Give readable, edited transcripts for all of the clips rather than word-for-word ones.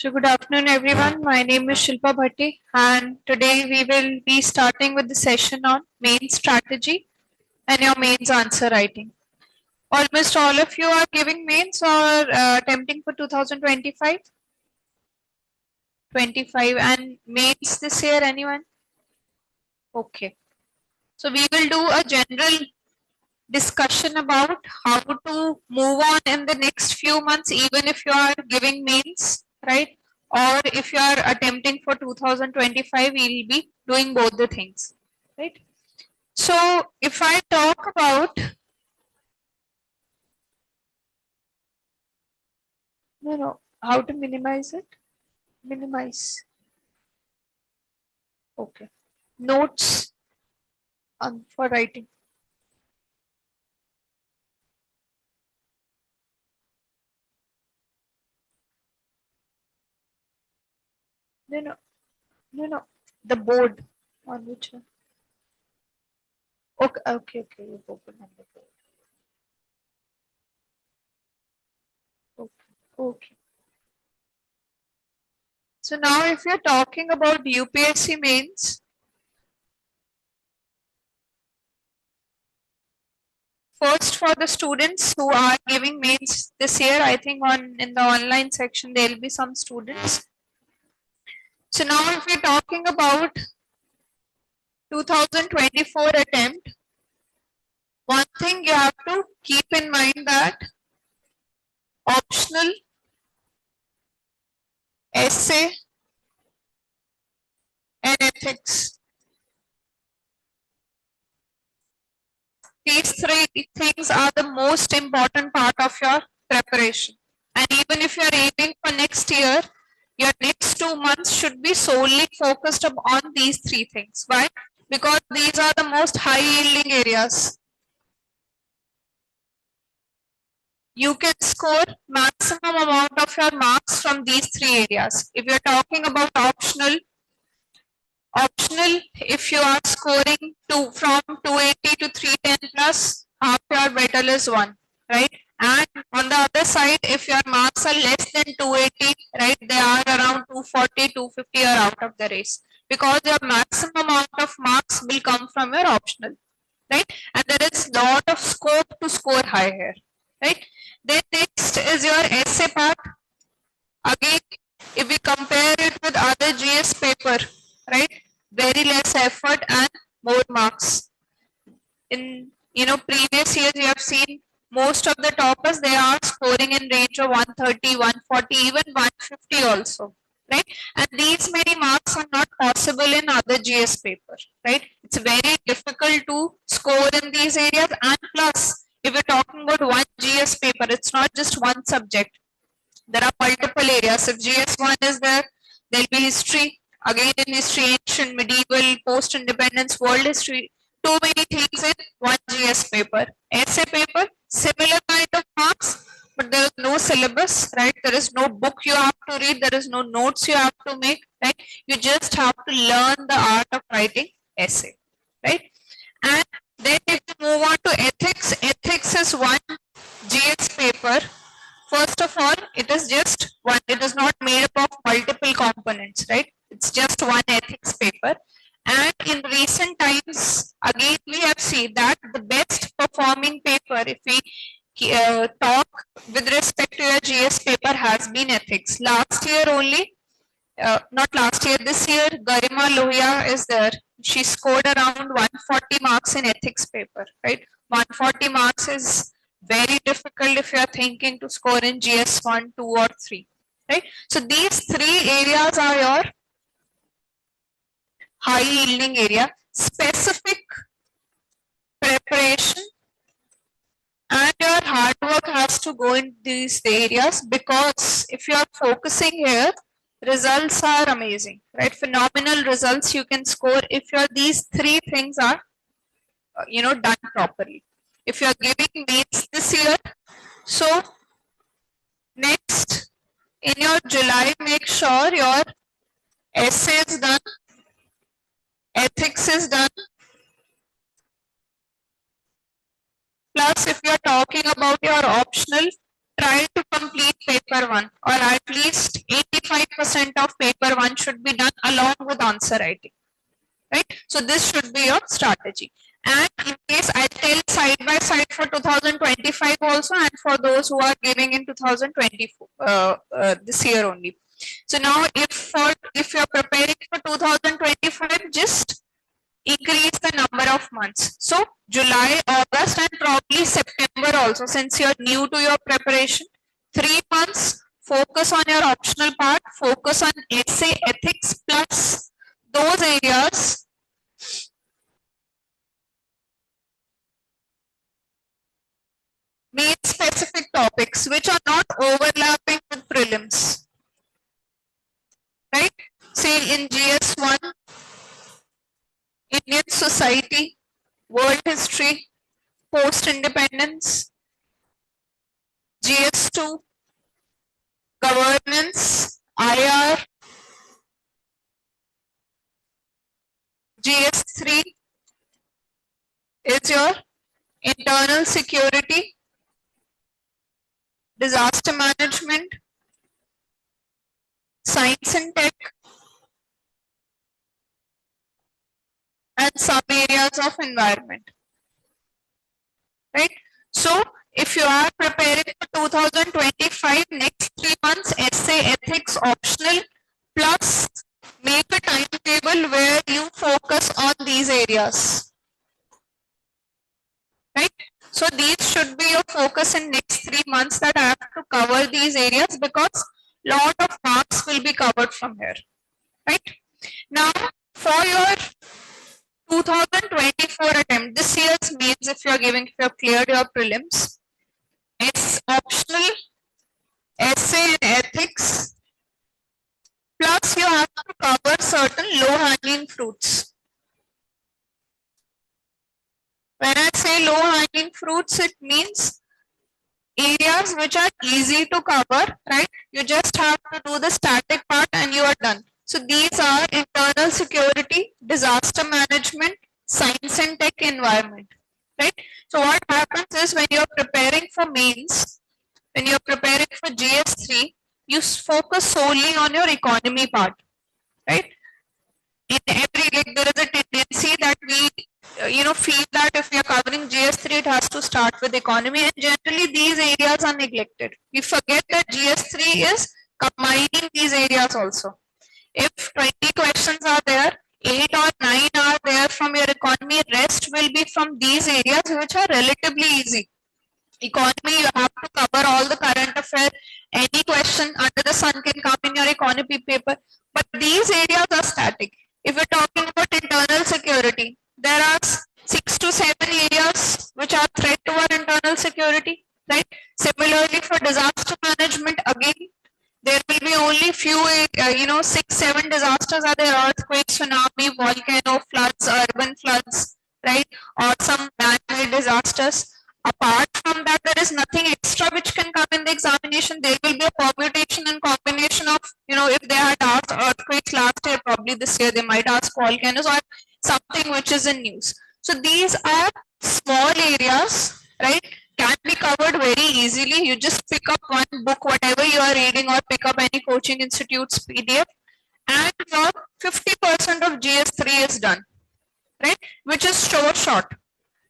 So good afternoon everyone. My name is Shilpa Bhatti and today we will be starting with the session on main strategy and your mains answer writing. Almost all of you are giving mains or attempting for 2025? 25 and mains this year anyone? Okay. So we will do a general discussion about how to move on in the next few months even if you are giving mains, right? Or if you are attempting for 2025, we will be doing both the things, right? So if I talk about, how to minimize it, minimize, okay, notes for writing. No, the board on which one? Okay, you open on the board. Okay. So now if you're talking about UPSC mains, first for the students who are giving mains this year, I think in the online section there will be some students. So now if we're talking about 2024 attempt, one thing you have to keep in mind that optional, essay and ethics, these three things are the most important part of your preparation. And even if you are aiming for next year, your next 2 months should be solely focused on these three things. Why? Because these are the most high yielding areas. You can score maximum amount of your marks from these three areas. If you're talking about optional, if you are scoring from 280 to 310 plus, half your battle is won, right? And on the other side, if your marks are less than 280, right, they are around 240, 250 or out of the race, because your maximum amount of marks will come from your optional, right? And there is lot of scope to score high here, right? Then next is your essay part. Again, if we compare it with other GS paper, right, very less effort and more marks. In previous years, you have seen most of the toppers, they are scoring in range of 130, 140, even 150 also, right? And these many marks are not possible in other GS paper, right? It's very difficult to score in these areas. And plus, if you're talking about one GS paper, it's not just one subject. There are multiple areas. If GS1 is there, there'll be history. Again in history, ancient, medieval, post-independence, world history. Too many things in one GS paper. Essay paper, similar kind of marks, but there is no syllabus, right? There is no book you have to read. There is no notes you have to make, right? You just have to learn the art of writing essay, right? And then if you move on to ethics, ethics is one GS paper. First of all, it is just one, it is not made up of multiple components, right? It's just one ethics paper. And in recent times, again, we have seen that the best performing paper, if we talk with respect to your GS paper, has been ethics. Last year only, not last year, this year, Garima Lohia is there. She scored around 140 marks in ethics paper, right? 140 marks is very difficult if you are thinking to score in GS 1, 2 or 3, right? So these three areas are your high yielding area. Specific preparation and your hard work has to go in these areas, because if you are focusing here, results are amazing, right? Phenomenal results you can score if these three things are done properly. If you are giving mains this year, so next in your July, make sure your essay is done, ethics is done. Plus, if you are talking about your optional, try to complete paper 1, or at least 85% of paper 1 should be done along with answer writing, right? So this should be your strategy. And in case I tell side by side for 2025 also, and for those who are giving in 2024 this year only. So now if you're preparing for 2025, just increase the number of months. So July, August, and probably September also, since you're new to your preparation. 3 months, focus on your optional part, focus on essay, ethics, plus those areas main specific topics which are not overlapping with prelims, right? Say in GS1, Indian society, world history, post-independence, GS2, governance, IR, GS3 is your internal security, disaster management, science and tech, and some areas of environment, right? So if you are preparing for 2025, next 3 months, essay, ethics, optional, plus make a timetable where you focus on these areas, right? So these should be your focus in next 3 months, that I have to cover these areas because lot of marks will be covered from here, right? Now for your 2024 attempt, this year's means, if you have cleared your prelims, it's optional, essay and ethics, plus you have to cover certain low-hanging fruits. When I say low-hanging fruits, it means areas which are easy to cover, right? You just have to do the static part and you are done. So these are internal security, disaster management, science and tech, environment, right? So what happens is, when you're preparing for mains, when you're preparing for GS3, you focus solely on your economy part, right? In every, like, there is a tendency that we feel that if we are covering GS3, it has to start with economy, and generally these areas are neglected. We forget that GS3 is combining these areas also. If 20 questions are there, 8 or 9 are there from your economy, rest will be from these areas which are relatively easy. Economy, you have to cover all the current affair. Any question under the sun can come in your economy paper, but these areas are static. If we're talking about internal security, there are 6 to 7 areas which are threat to our internal security, right? Similarly, for disaster management, again, there will be only few, 6, 7 disasters are there: earthquake, tsunami, volcano, floods, urban floods, right? Or some man-made disasters. Apart from that, there is nothing extra which can come in the examination. There will be a permutation and combination of, if they had asked earthquakes last year, probably this year they might ask volcanoes or something which is in news. So these are small areas, right? Can be covered very easily. You just pick up one book, whatever you are reading, or pick up any coaching institute's PDF, and your 50% of GS3 is done, right? Which is so short.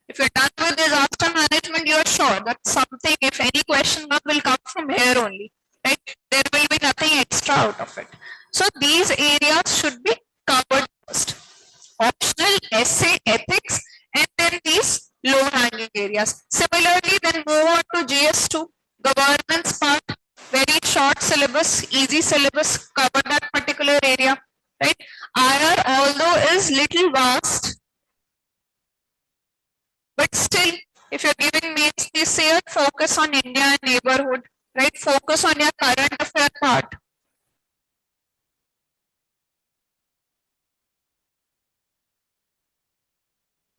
If you're done with disaster management, you're sure that something, if any question will come from here only, right? There will be nothing extra out of it. So these areas should be covered first. Optional, essay, ethics, and then these low-hanging areas. Similarly, then move on to GS2, governance part, very short syllabus, easy syllabus, cover that particular area, right? IR, although is little vast, but still, if you're giving mains this year, focus on India and neighborhood, right? Focus on your current affair part.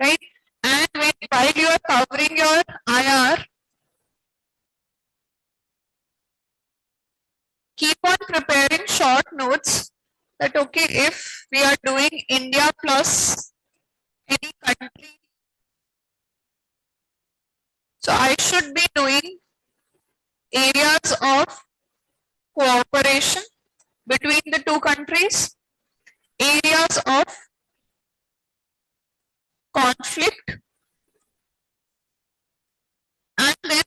Right? And while you are covering your IR, keep on preparing short notes that, okay, if we are doing India plus any country, so I should be doing areas of cooperation between the two countries, areas of conflict, and then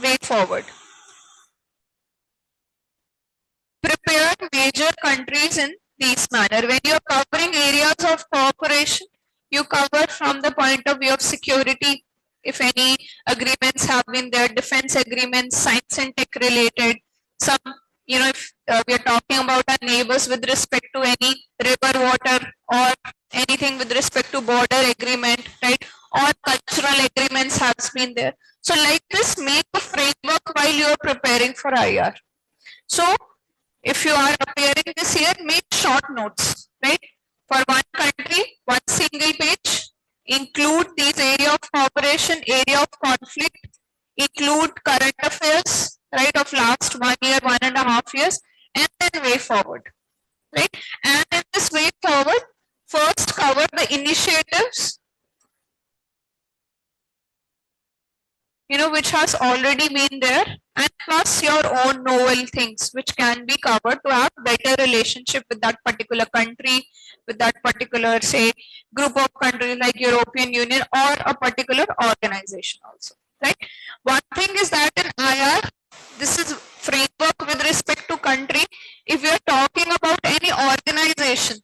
way forward. Prepare major countries in this manner. When you are covering areas of cooperation, you cover from the point of view of security. If any agreements have been there, defense agreements, science and tech related, some, if we are talking about our neighbors with respect to any river water or anything with respect to border agreement, right? Or cultural agreements has been there. So like this, make a framework while you are preparing for IR. So if you are appearing this year, make short notes, right? For one country, one single page, include these area of cooperation, area of conflict, include current affairs, right, of last 1 year, 1.5 years, and then way forward, right? And in this way forward, first cover the initiatives, which has already been there, and plus your own novel things which can be covered to have better relationship with that particular country, with that particular, say, group of countries like European Union or a particular organization also, right? One thing is that in IR, this is framework with respect to country. If we are talking about any organization,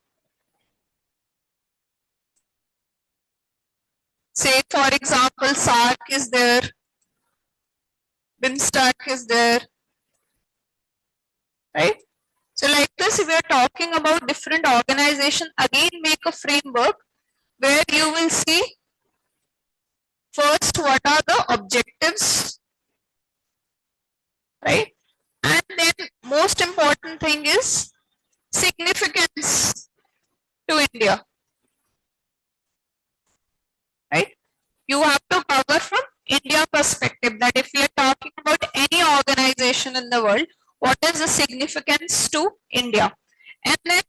say for example, SARC is there, BIMSTAC is there, right? So like this, if we are talking about different organizations, again make a framework where you will see first what are the objectives, right? And then most important thing is significance to India, right? You have to cover from India perspective that if we are talking about any organization in the world, what is the significance to India? And then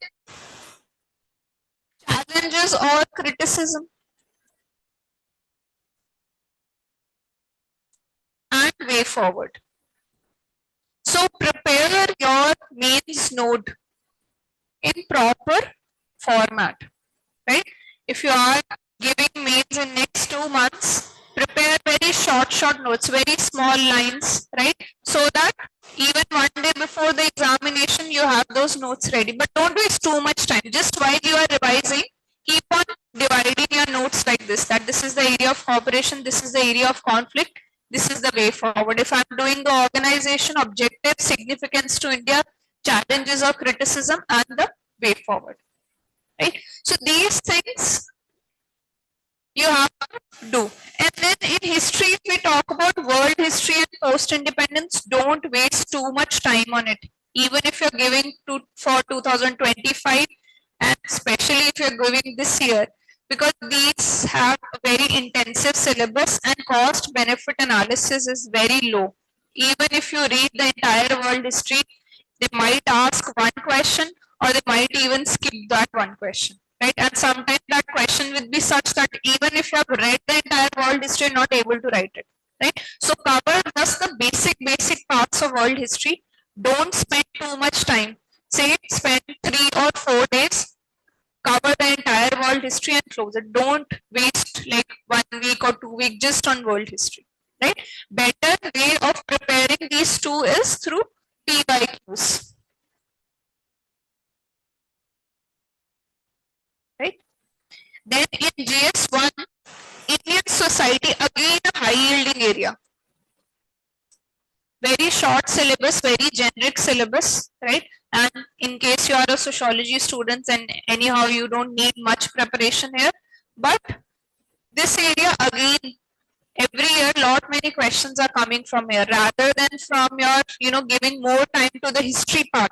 challenges or criticism and way forward. So prepare your mains node in proper format, right? If you are giving mains in next 2 months, prepare very short notes, very small lines, right? So that even one day before the examination, you have those notes ready. But don't waste too much time. Just while you are revising, keep on dividing your notes like this, that this is the area of cooperation, this is the area of conflict, this is the way forward. If I'm doing the organization, objective, significance to India, challenges or criticism, and the way forward, right? So these things you have to do. And then in history, if we talk about world history and post-independence, don't waste too much time on it. Even if you're giving for 2025, and especially if you're giving this year, because these have a very intensive syllabus and cost benefit analysis is very low. Even if you read the entire world history, they might ask one question or they might even skip that one question, right? And sometimes that question will be such that even if you have read the entire world history, you're not able to write it, right? So cover just the basic parts of world history. Don't spend too much time. Say spend 3 or 4 days, cover the entire world history and close it. Don't waste like 1 week or 2 weeks just on world history, right? Better way of preparing these two is through PYQs, right? Then in GS1, Indian society, again a high yielding area. Very short syllabus, very generic syllabus, right? And in case you are a sociology student and anyhow you don't need much preparation here, but this area again, every year many questions are coming from here rather than from your giving more time to the history part,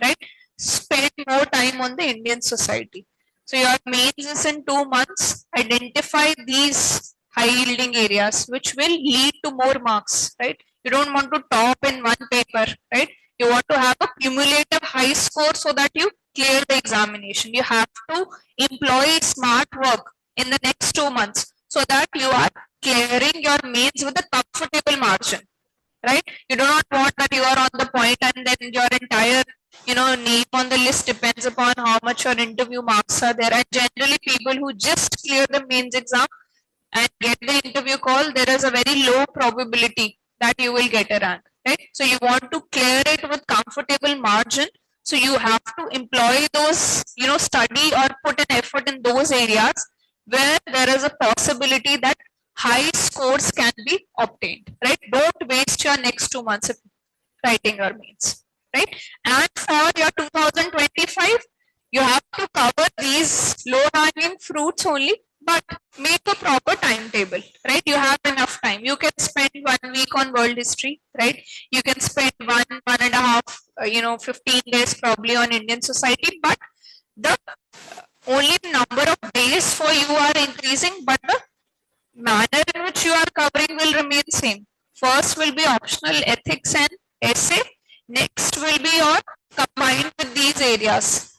right? Spend more time on the Indian society. So your mains is in 2 months. Identify these high yielding areas which will lead to more marks, right? You don't want to top in one paper, right? You want to have a cumulative high score so that you clear the examination. You have to employ smart work in the next 2 months so that you are clearing your mains with a comfortable margin, right? You do not want that you are on the point and then your entire name on the list depends upon how much your interview marks are there. And generally people who just clear the mains exam and get the interview call, there is a very low probability that you will get a rank, right? So you want to clear it with comfortable margin. So you have to employ those, study or put an effort in those areas where there is a possibility that high scores can be obtained, right? Don't waste your next 2 months writing your mains, right? And for your 2025, you have to cover these low hanging fruits only, but make a proper timetable, right? You have enough time. You can spend 1 week on world history, right? You can spend one and a half, 15 days probably on Indian society, but the only number of days for you are increasing, but the manner in which you are covering will remain same. First will be optional ethics and essay. Next will be your combined with these areas.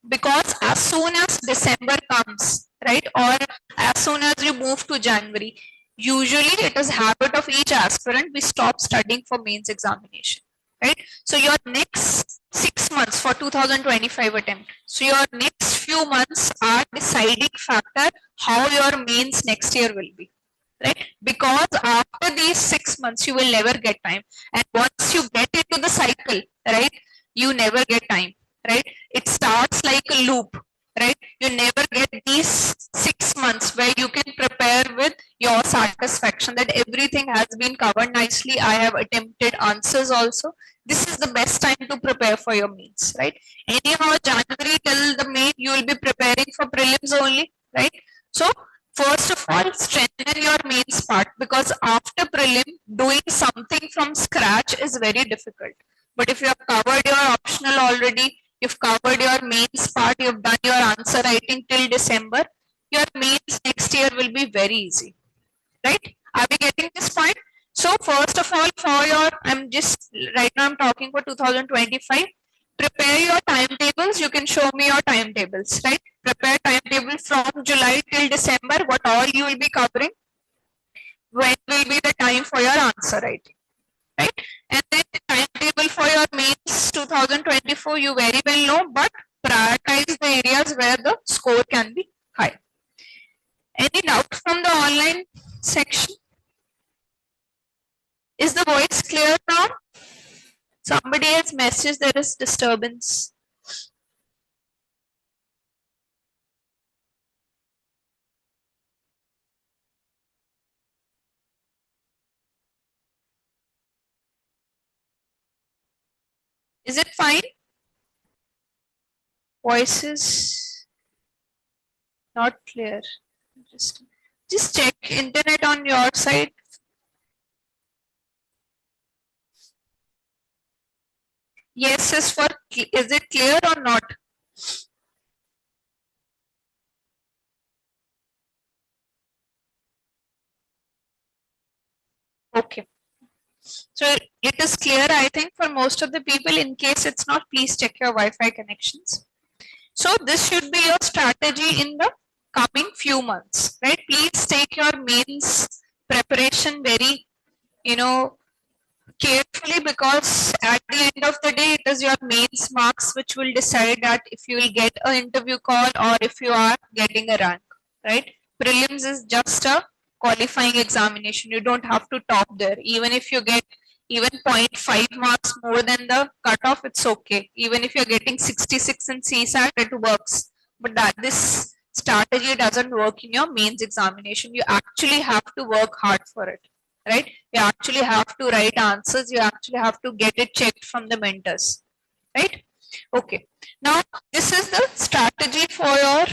Because as soon as December comes, right, or as soon as you move to January, usually it is habit of each aspirant, we stop studying for mains examination, right? So your next 6 months for 2025 attempt, so your next few months are deciding factor how your mains next year will be, right? Because after these 6 months, you will never get time. And once you get into the cycle, right, you never get time, right? It starts like a loop, right? You never get these 6 months where you can prepare with your satisfaction that everything has been covered nicely. I have attempted answers also. This is the best time to prepare for your mains, right? Anyhow, January till the May, you will be preparing for prelims only, right? So first of all, strengthen your mains part, because after prelim, doing something from scratch is very difficult. But if you have covered your optional already, you've covered your mains part, you've done your answer writing till December, your mains next year will be very easy, right? Are we getting this point? So first of all, for your, right now I'm talking for 2025, prepare your timetables. You can show me your timetables, right? Prepare timetable from July till December, what all you will be covering, when will be the time for your answer writing, right? And then the timetable for your mains 2024, you very well know, but prioritize the areas where the score can be high. Any doubt from the online section? Is the voice clear now? Somebody has messaged there is disturbance. Is it fine? Voice is not clear. Just check internet on your side. Yes is for, is it clear or not? Okay. So it is clear, I think, for most of the people. In case it's not, please check your Wi-Fi connections. So this should be your strategy in the coming few months, right? Please take your mains preparation very, carefully, because at the end of the day, it is your mains marks which will decide that if you will get an interview call or if you are getting a rank, right? Prelims is just a qualifying examination. You don't have to top there. Even if you get even 0.5 marks more than the cutoff, it's okay. Even if you're getting 66 in CSAT, it works. But that this strategy doesn't work in your mains examination. You actually have to work hard for it, right? You actually have to write answers. You actually have to get it checked from the mentors, right? Okay. Now, this is the strategy for your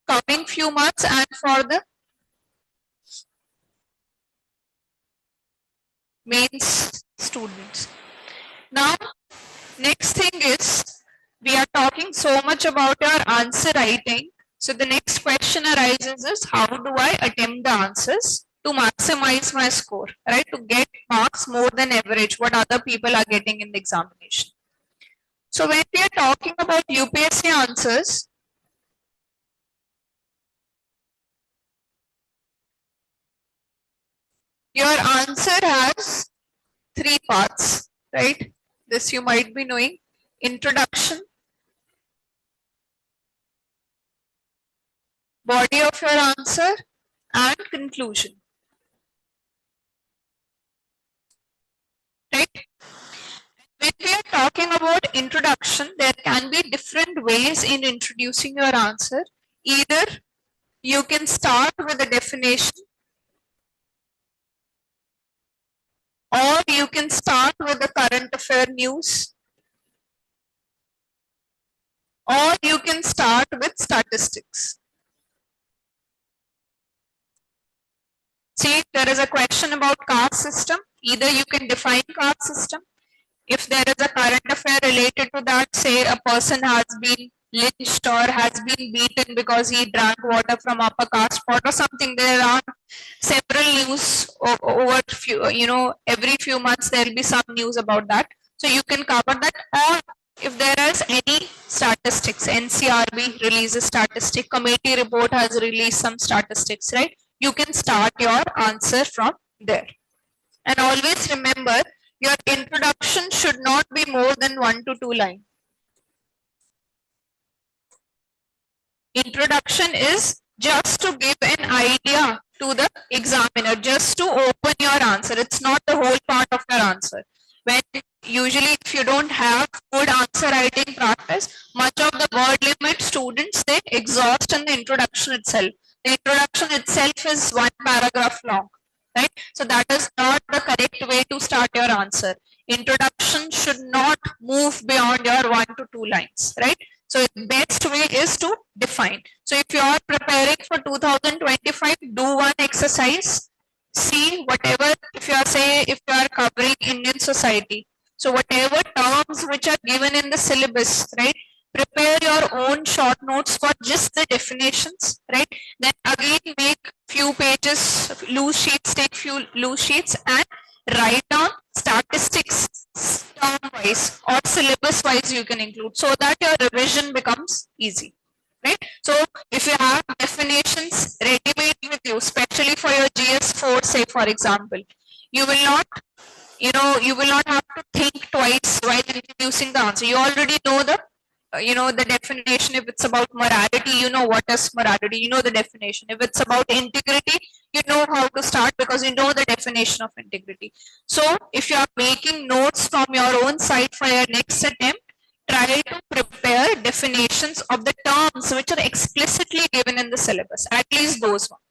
coming few months and for the mains students. Now, next thing is, we are talking so much about your answer writing. So the next question arises is, how do I attempt the answers to maximize my score, right? To get marks more than average, what other people are getting in the examination. So when we are talking about UPSC answers, your answer has three parts, right? This you might be knowing. Introduction, body of your answer, and conclusion, right? When we are talking about introduction, there can be different ways in introducing your answer. Either you can start with a definition, or you can start with the current affair news, or you can start with statistics. See, there is a question about caste system. Either you can define caste system. If there is a current affair related to that, say a person has been lynched or has been beaten because he drank water from upper caste pot or something, there are several news over few, every few months there will be some news about that. So you can cover that. Or if there is any statistics, NCRB releases statistic, committee report has released some statistics, right? You can start your answer from there. And always remember, your introduction should not be more than 1 to 2 lines. Introduction is just to give an idea to the examiner, just to open your answer. It's not the whole part of your answer. When usually if you don't have good answer writing practice, much of the word limit students, they exhaust in the introduction itself. The introduction itself is 1 paragraph long, right? So that is not the correct way to start your answer. Introduction should not move beyond your 1 to 2 lines, right? So the best way is to define. So if you are preparing for 2025, do one exercise. See whatever, if you are covering Indian society, so whatever terms which are given in the syllabus, right? Prepare your own short notes for just the definitions, right? Then again make few pages, loose sheets, take few loose sheets and write down statistics term wise or syllabus wise you can include, so that your revision becomes easy, right? So if you have definitions ready made with you, especially for your GS4, say for example, you will not have to think twice while introducing the answer. You already know the definition. If it's about morality, you know what is morality, you know the definition. If it's about integrity, you know how to start because you know the definition of integrity. So if you are making notes from your own side for your next attempt, try to prepare definitions of the terms which are explicitly given in the syllabus, at least those ones,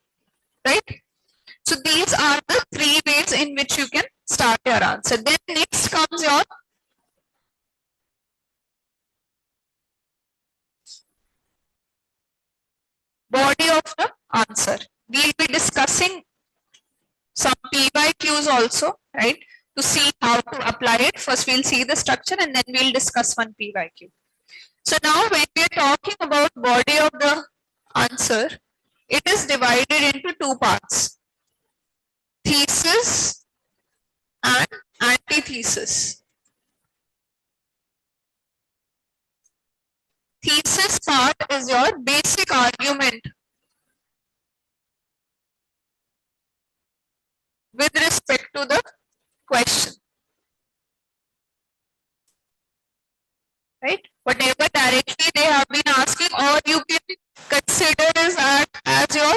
right? So these are the 3 ways in which you can start your answer. Then next comes your body of the answer. We'll be discussing some PYQs also, right? To see how to apply it. First we'll see the structure and then we'll discuss one PYQ. So now when we are talking about body of the answer, it is divided into 2 parts. Thesis and antithesis. Thesis part is your basic argument with respect to the question, right? Whatever directly they have been asking, or you can consider as your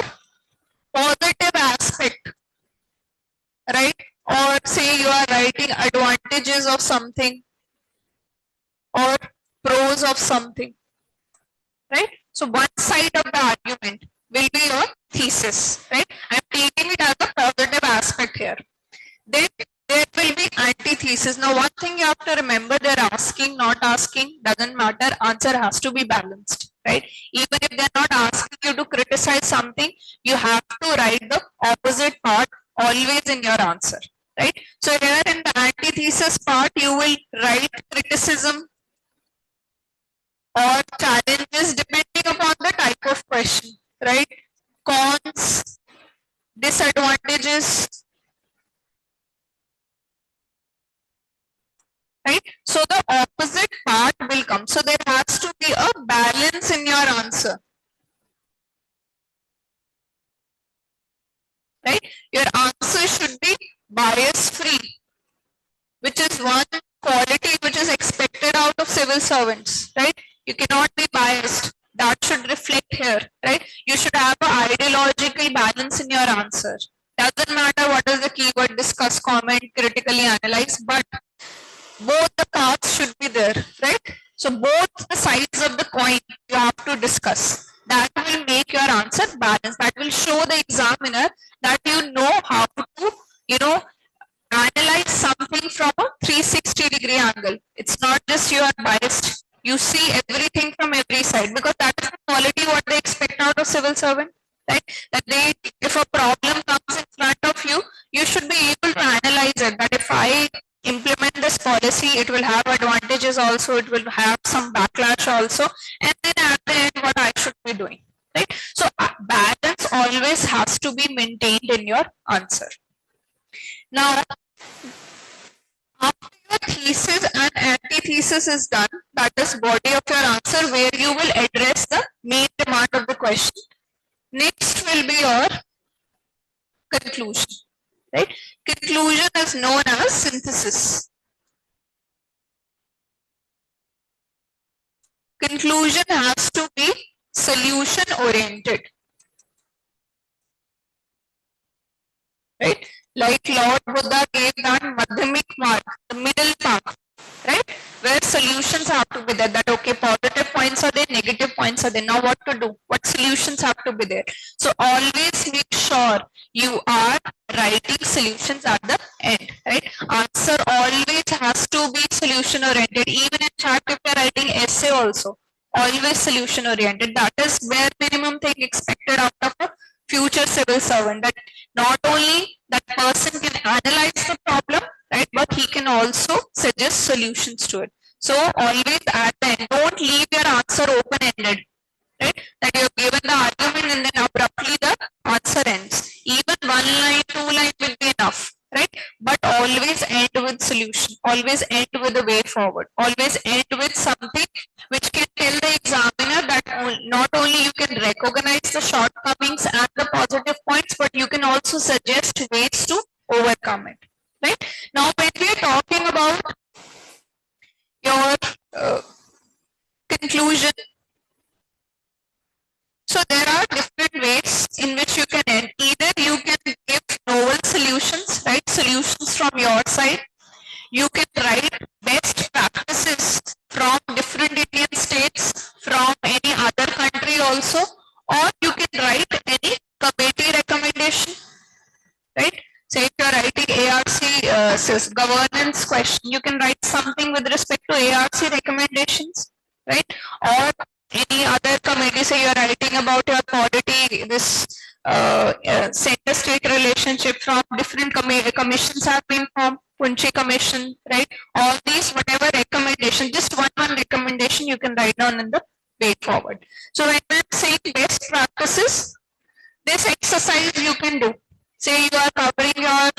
positive aspect, right? Or say you are writing advantages of something or pros of something, right? So one side of the argument will be your thesis, right? I'm taking it as a positive aspect here. Then there will be antithesis. Now one thing you have to remember, they're asking, not asking, doesn't matter, answer has to be balanced, right? Even if they're not asking you to criticize something, you have to write the opposite part always in your answer, right? So here in the antithesis part, you will write criticism or challenges depending upon the type of question, right? Cons, disadvantages, right? So the opposite part will come. So there has to be a balance in your answer, right? Your answer should be bias free. which is one quality which is expected out of civil servants, right? You cannot be biased. That should reflect here, right? You should have an ideological balance in your answer. Doesn't matter what is the keyword, discuss, comment, critically analyze, but both the paths should be there, right? So both the sides of the coin you have to discuss. That will make your answer balanced. That will show the examiner that you know how to, analyze something from a 360-degree angle. It's not just you are biased. You see everything from every side, because that is the quality what they expect out of civil servant, right? That if a problem comes in front of you, you should be able to analyze it. That if I implement this policy, it will have advantages also, it will have some backlash also, and then at the end what I should be doing, right? So balance always has to be maintained in your answer. Now, after your thesis and antithesis is done, that is body of your answer, where you will address the main demand of the question. Next will be your conclusion, right? Conclusion is known as synthesis. Conclusion has to be solution oriented, right? Like Lord Buddha gave that madhyamik mark, the middle path, right? Where solutions have to be there. That okay, positive points are there, negative points are there. Now what to do? What solutions have to be there? So always make sure you are writing solutions at the end, right? Answer always has to be solution oriented. Even in chat, if you are writing essay also, always solution oriented. That is bare minimum thing expected out of a future civil servant. That not only that person can analyze the problem, right, but he can also suggest solutions to it. So always at the end, don't leave your answer open-ended, right? That you have given the argument and then abruptly the answer ends. Even one line, two line will be enough, right? But always end with solution. Always end with a way forward. Always end with something which can tell the examiner that not only you can recognize the shortcomings and the positive points, but you can also suggest ways to overcome it, right? Now, when we are talking about your conclusion, so there are different ways in which you can end. Either you can give novel solutions, right? Solutions from your side. You can write best practices from different Indian states, from any other country also, or you can write any committee recommendation, right? Say if you are writing ARC governance question, you can write something with respect to ARC recommendations, right? Or any other committee, say you are writing about your polity, this center-state relationship, from different commissions have been formed, Punche Commission, right? All these, whatever recommendation, just one recommendation you can write down in the way forward. So when I'm saying best practices, this exercise you can do. Say you are covering your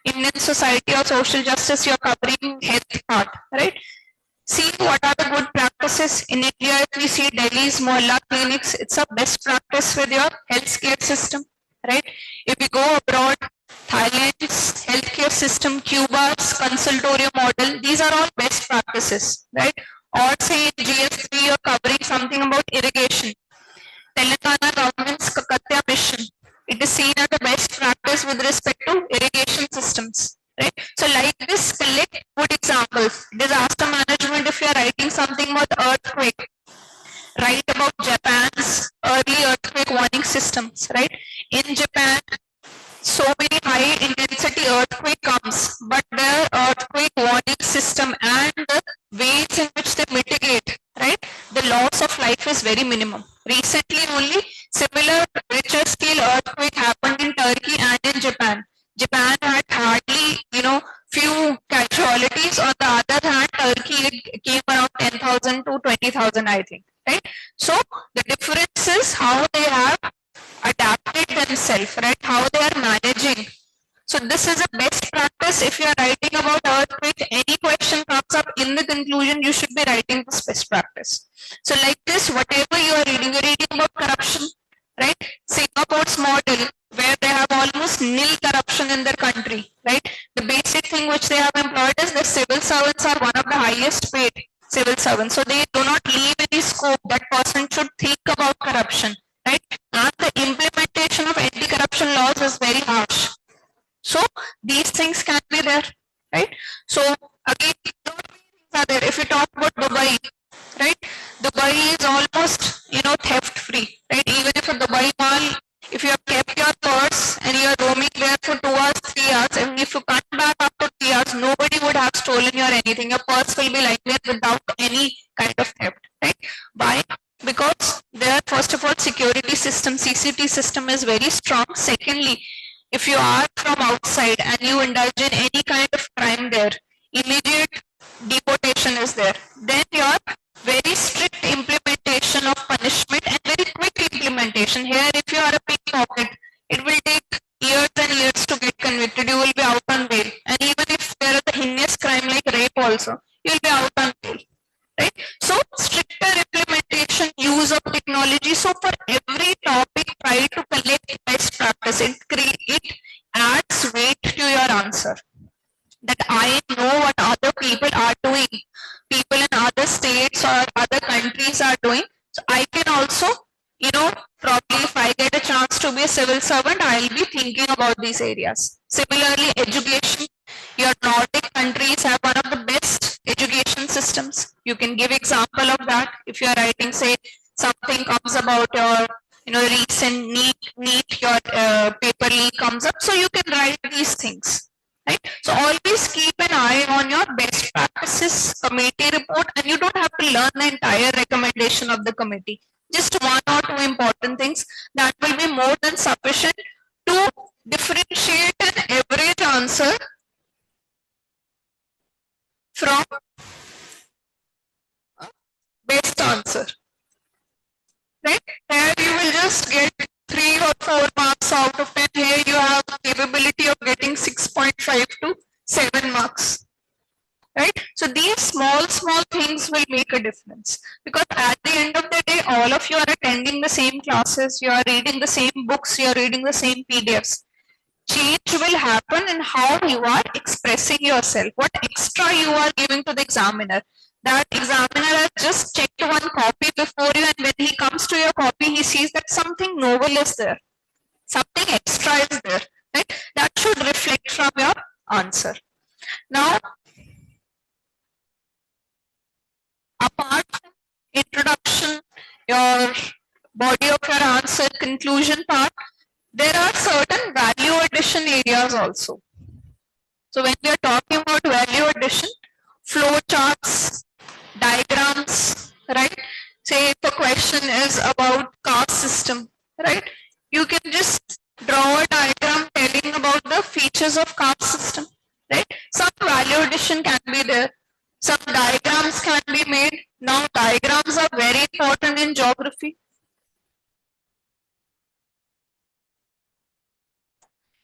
Indian society or social justice, you are covering health part, right? See what are the good practices in India. If we see Delhi's Mohalla clinics, it's a best practice with your healthcare system, right? If we go abroad, Thailand's healthcare system, Cuba's consultorium model, these are all best practices, right? Or say in GS3 you're covering something about irrigation. Telangana government's Kakatya mission, it is seen as the best practice with respect to irrigation systems, right? So like this, collect good examples. Disaster management, if you are writing something about earthquake, write about Japan's early earthquake warning systems, right? In Japan, so many high intensity earthquake comes, but their earthquake warning system and the ways in which they mitigate, right, the loss of life is very minimum. Recently only similar richer scale earthquake happened in Turkey and in Japan. Japan had hardly, few casualties. On the other hand, Turkey came around 10,000 to 20,000, I think, right? So the difference is how they have adapted themselves, right? How they are managing. So this is a best practice. If you are writing about earthquake, any question comes up in the conclusion, you should be writing this best practice. So like this, whatever you are reading about corruption, right? Singapore's model, where they have almost almost nil corruption in their country, right? The basic thing which they have employed is the civil servants are one of the highest paid civil servants. So they do not leave any scope that person should think about corruption, right? And the implementation of anti-corruption laws is very harsh. So these things can be there, right? So again, things are there. If we talk about Dubai, right? Dubai is almost, theft free, right? Even if a Dubai mall, if you have kept your purse and you are roaming there for 2 hours, 3 hours, and if you come back after 3 hours, nobody would have stolen your anything. Your purse will be like there without any kind of theft, right? Why? Because there, first of all, security system, CCT system is very strong. Secondly, if you are from outside and you indulge in any kind of crime there, immediate deportation is there. Then your very strict implementation of punishment and very quick implementation. Here, if you are a pickpocket, it will take years and years to get convicted. You will be out on bail. And even if there is a heinous crime like rape also, you will be out on bail. Right? So, stricter implementation, use of technology. So, for every topic, try to collect best practice. It adds weight to your answer. That I know what other people are doing, people in other states or other countries are doing. So I can also, probably if I get a chance to be a civil servant, I'll be thinking about these areas. Similarly, education. Your Nordic countries have one of the best education systems. You can give example of that. If you are writing, say, something comes about your, recent NEET, your paper leak comes up, so you can write these things. Right? So always keep an eye on your best practices committee report, and you don't have to learn the entire recommendation of the committee. Just 1 or 2 important things that will be more than sufficient to differentiate an average answer from best answer. Right? Here you will just get 3 or 4 marks out of 10. Here you have capability of getting 6.5 to 7 marks. Right? So these small things will make a difference, because at the end of the day, all of you are attending the same classes, you are reading the same books, you are reading the same PDFs. Change will happen in how you are expressing yourself, what extra you are giving to the examiner. That examiner has just checked one copy before you, and when he comes to your copy, he sees that something novel is there, something extra is there, right? That should reflect from your answer. Now, apart from introduction, your body of your answer, conclusion part, there are certain value addition areas also. So when we are talking about value addition, flow charts, diagrams, right? Say if the question is about caste system, right? You can just draw a diagram telling about the features of caste system, right? Some value addition can be there. Some diagrams can be made. Now diagrams are very important in geography.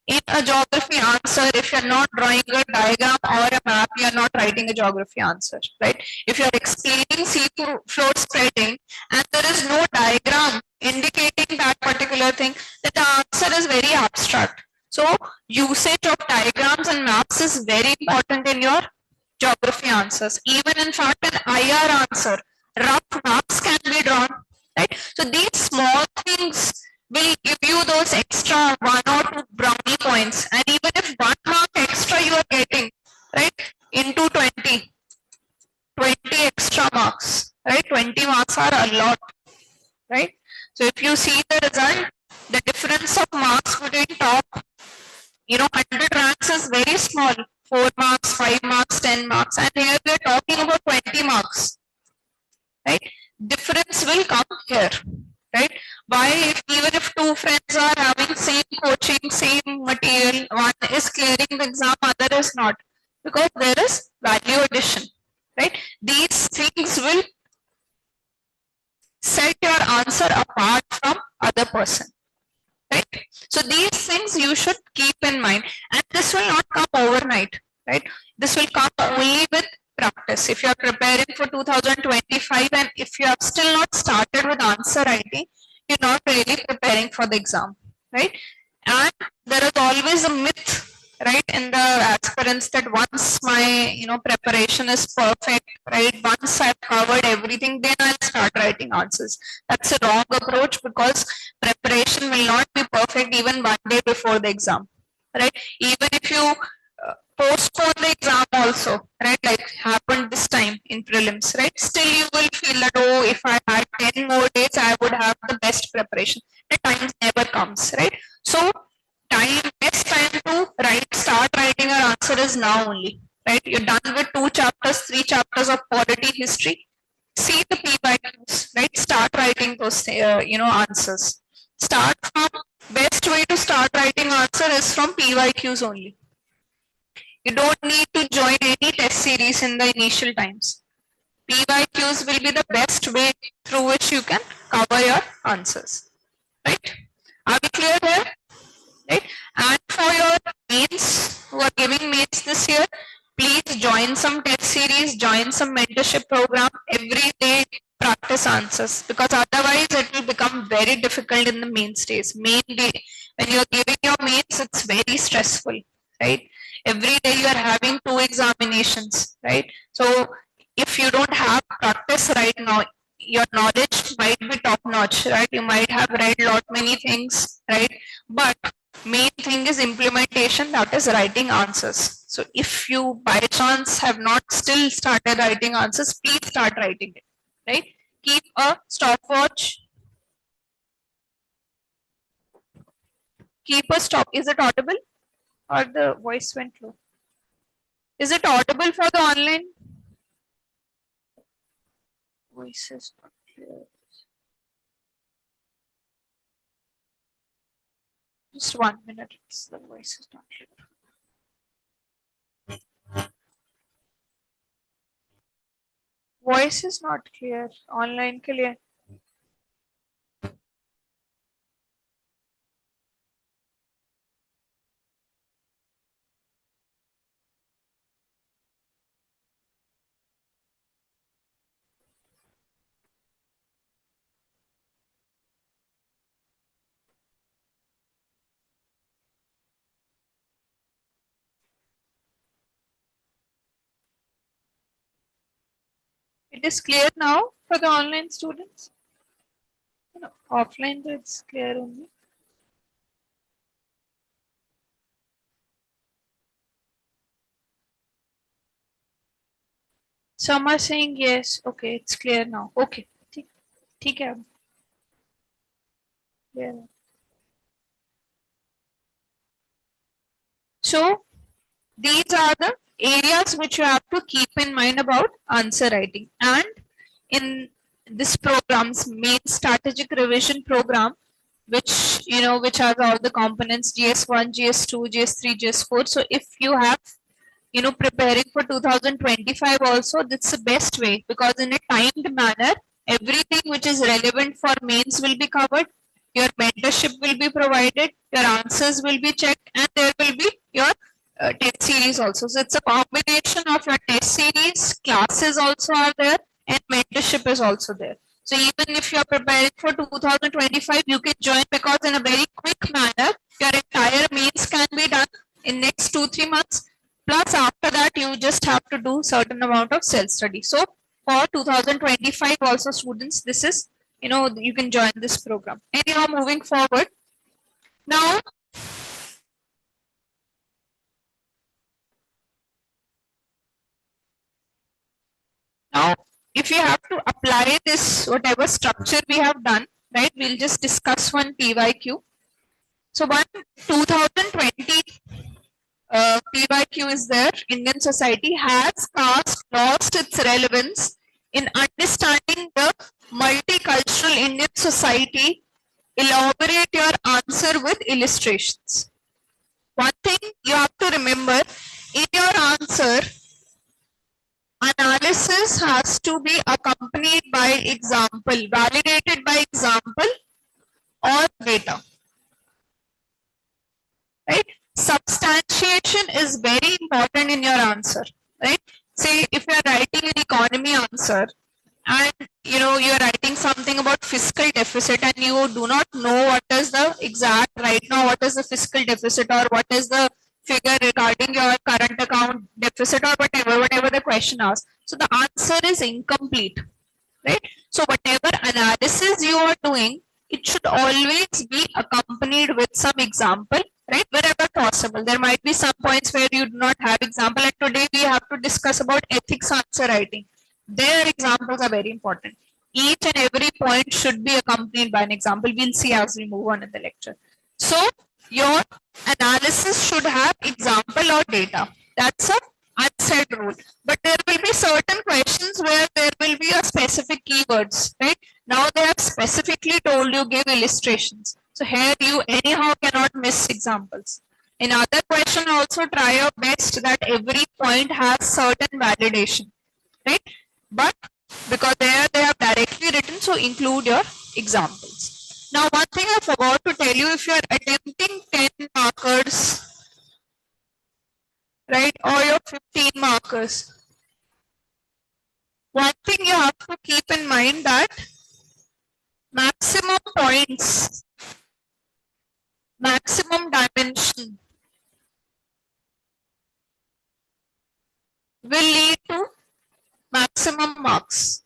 In a geography answer, if you're not drawing a diagram or a map, you're not writing a geography answer, right? If you're explaining sea floor spreading and there is no diagram indicating that particular thing, then the answer is very abstract. So usage of diagrams and maps is very important in your geography answers. Even in fact, an IR answer, rough maps can be drawn, right? So these small things will give you those extra 1 or 2 brownie points, and even if 1 mark extra you are getting, right, into 20 extra marks, right? 20 marks are a lot, right? So if you see the result, the difference of marks between top, 100 ranks is very small, 4 marks, 5 marks, 10 marks, and here we are talking about 20 marks, right? Difference will come here. Right? Why? Even if 2 friends are having same coaching, same material, one is clearing the exam, other is not, because there is value addition, right? These things will set your answer apart from other person, right? So these things you should keep in mind, and this will not come overnight, right? This will come only with practice. If you are preparing for 2025 and if you have still not started with answer writing, you're not really preparing for the exam, right? And there is always a myth, right, in the aspirants that once my preparation is perfect, right, once I've covered everything, then I'll start writing answers. That's a wrong approach, because preparation will not be perfect even one day before the exam, right? Even if you postpone the exam also, right, like happened this time in prelims, right, still you will feel that, oh, if I had 10 more days I would have the best preparation. The time never comes, right? So best time to start writing your answer is now only, right? You're done with 2 chapters, 3 chapters of polity history. See the PYQs, right? Start writing those, answers. Start from best way to start writing answer is from PYQs only. You don't need to join any test series in the initial times. PYQs will be the best way through which you can cover your answers, right? Are we clear here? Right? And for your mains who are giving mains this year, please join some test series, join some mentorship program. Every day practice answers, because otherwise it will become very difficult in the main stage. Main day, when you're giving your mains, it's very stressful, right? Every day you are having 2 examinations, right? So if you don't have practice right now, your knowledge might be top notch, right? You might have read lot many things, right? But main thing is implementation, that is writing answers. So if you by chance have not still started writing answers, please start writing it, right? Keep a stopwatch. Keep a stop. Is it audible or the voice went low? Is it audible for the online? Voice is not clear. Just 1 minute. The voice is not clear. Voice is not clear. Online clear. It is clear now for the online students? No, offline it's clear only. Some are saying yes. Okay, it's clear now. Okay. ठीक है. Clear. So these are the areas which you have to keep in mind about answer writing. And in this program's main strategic revision program, which which has all the components GS1, GS2, GS3, GS4. So if you have preparing for 2025 also, that's the best way, because in a timed manner, everything which is relevant for mains will be covered, your mentorship will be provided, your answers will be checked, and there will be your test series also. So it's a combination of your test series, classes also are there, and mentorship is also there. So even if you are preparing for 2025, you can join, because in a very quick manner, your entire mains can be done in next 2-3 months. Plus after that, you just have to do certain amount of self-study. So for 2025 also students, this is, you can join this program. And moving forward. Now, if you have to apply this, whatever structure we have done, right, we'll just discuss one PYQ. So one 2020 PYQ is there. Indian society has lost its relevance in understanding the multicultural Indian society. Elaborate your answer with illustrations. One thing you have to remember, in your answer, analysis has to be accompanied by example, validated by example or data. Right? Substantiation is very important in your answer. Right? Say if you are writing an economy answer, and you're writing something about fiscal deficit and you do not know what is the exact right now, what is the fiscal deficit or what is the figure regarding your current account deficit or whatever the question asks. So the answer is incomplete, right? So whatever analysis you are doing, it should always be accompanied with some example, right? Wherever possible. There might be some points where you do not have example. Like today we have to discuss about ethics answer writing. Their examples are very important. Each and every point should be accompanied by an example. We'll see as we move on in the lecture. So your analysis should have example or data. That's a unsaid rule. But there will be certain questions where there will be a specific keywords, right? Now they have specifically told you give illustrations. So here you anyhow cannot miss examples. In other question also try your best that every point has certain validation, right? But because there they have directly written, so include your examples. Now one thing I forgot to tell you, if you are attempting 10 markers, right, or your 15 markers, one thing you have to keep in mind that maximum points, maximum dimension will lead to maximum marks.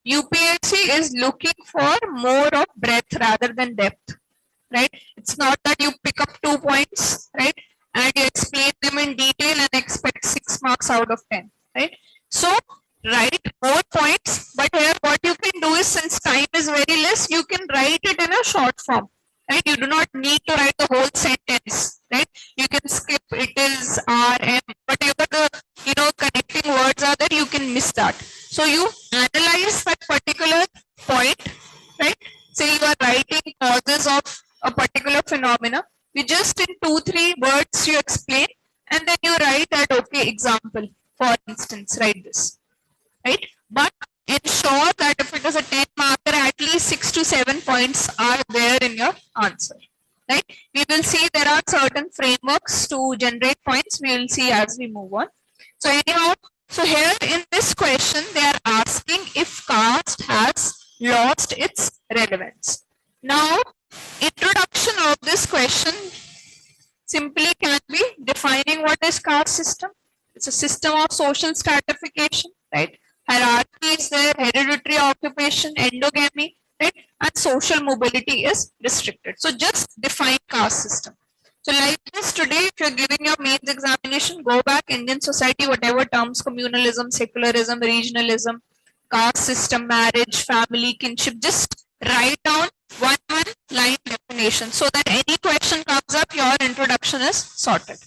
UPSC is looking for more of breadth rather than depth, right? It's not that you pick up 2 points, right, and you explain them in detail and expect 6 marks out of 10, right? So write more points, but here what you can do is, since time is very less, you can write it in a short form, right? You do not need to write the whole sentence, right? You can skip it is RM, whatever the connecting words are there, you can miss that. So you analyze that particular point, right? Say you are writing causes of a particular phenomena. You just in 2-3 words you explain, and then you write that okay example. For instance, write this, right? But ensure that if it is a 10 marker, at least 6 to 7 points are there in your answer, right? We will see there are certain frameworks to generate points. We will see as we move on. So anyhow, so here in this question, they are asking if caste has lost its relevance. Now, introduction of this question simply can be defining what is caste system. It's a system of social stratification, right? Hierarchy is there, hereditary occupation, endogamy, right? And social mobility is restricted. So just define caste system. So like this today, if you're giving your mains examination, go back Indian society, whatever terms, communalism, secularism, regionalism, caste system, marriage, family, kinship, just write down one line definition so that any question comes up, your introduction is sorted.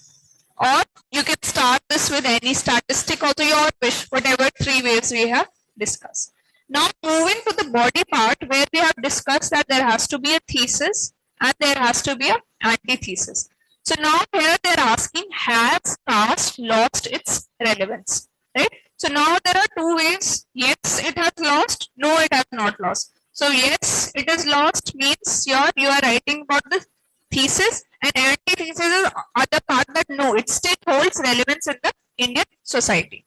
Or you can start this with any statistic, also your wish, whatever 3 ways we have discussed. Now moving to the body part, where we have discussed that there has to be a thesis and there has to be an antithesis. So now here they are asking, has caste lost its relevance, right? So now there are 2 ways. Yes, it has lost. No, it has not lost. So yes, it is lost means you are writing about the thesis, and antithesis is other part that no, it still holds relevance in the Indian society.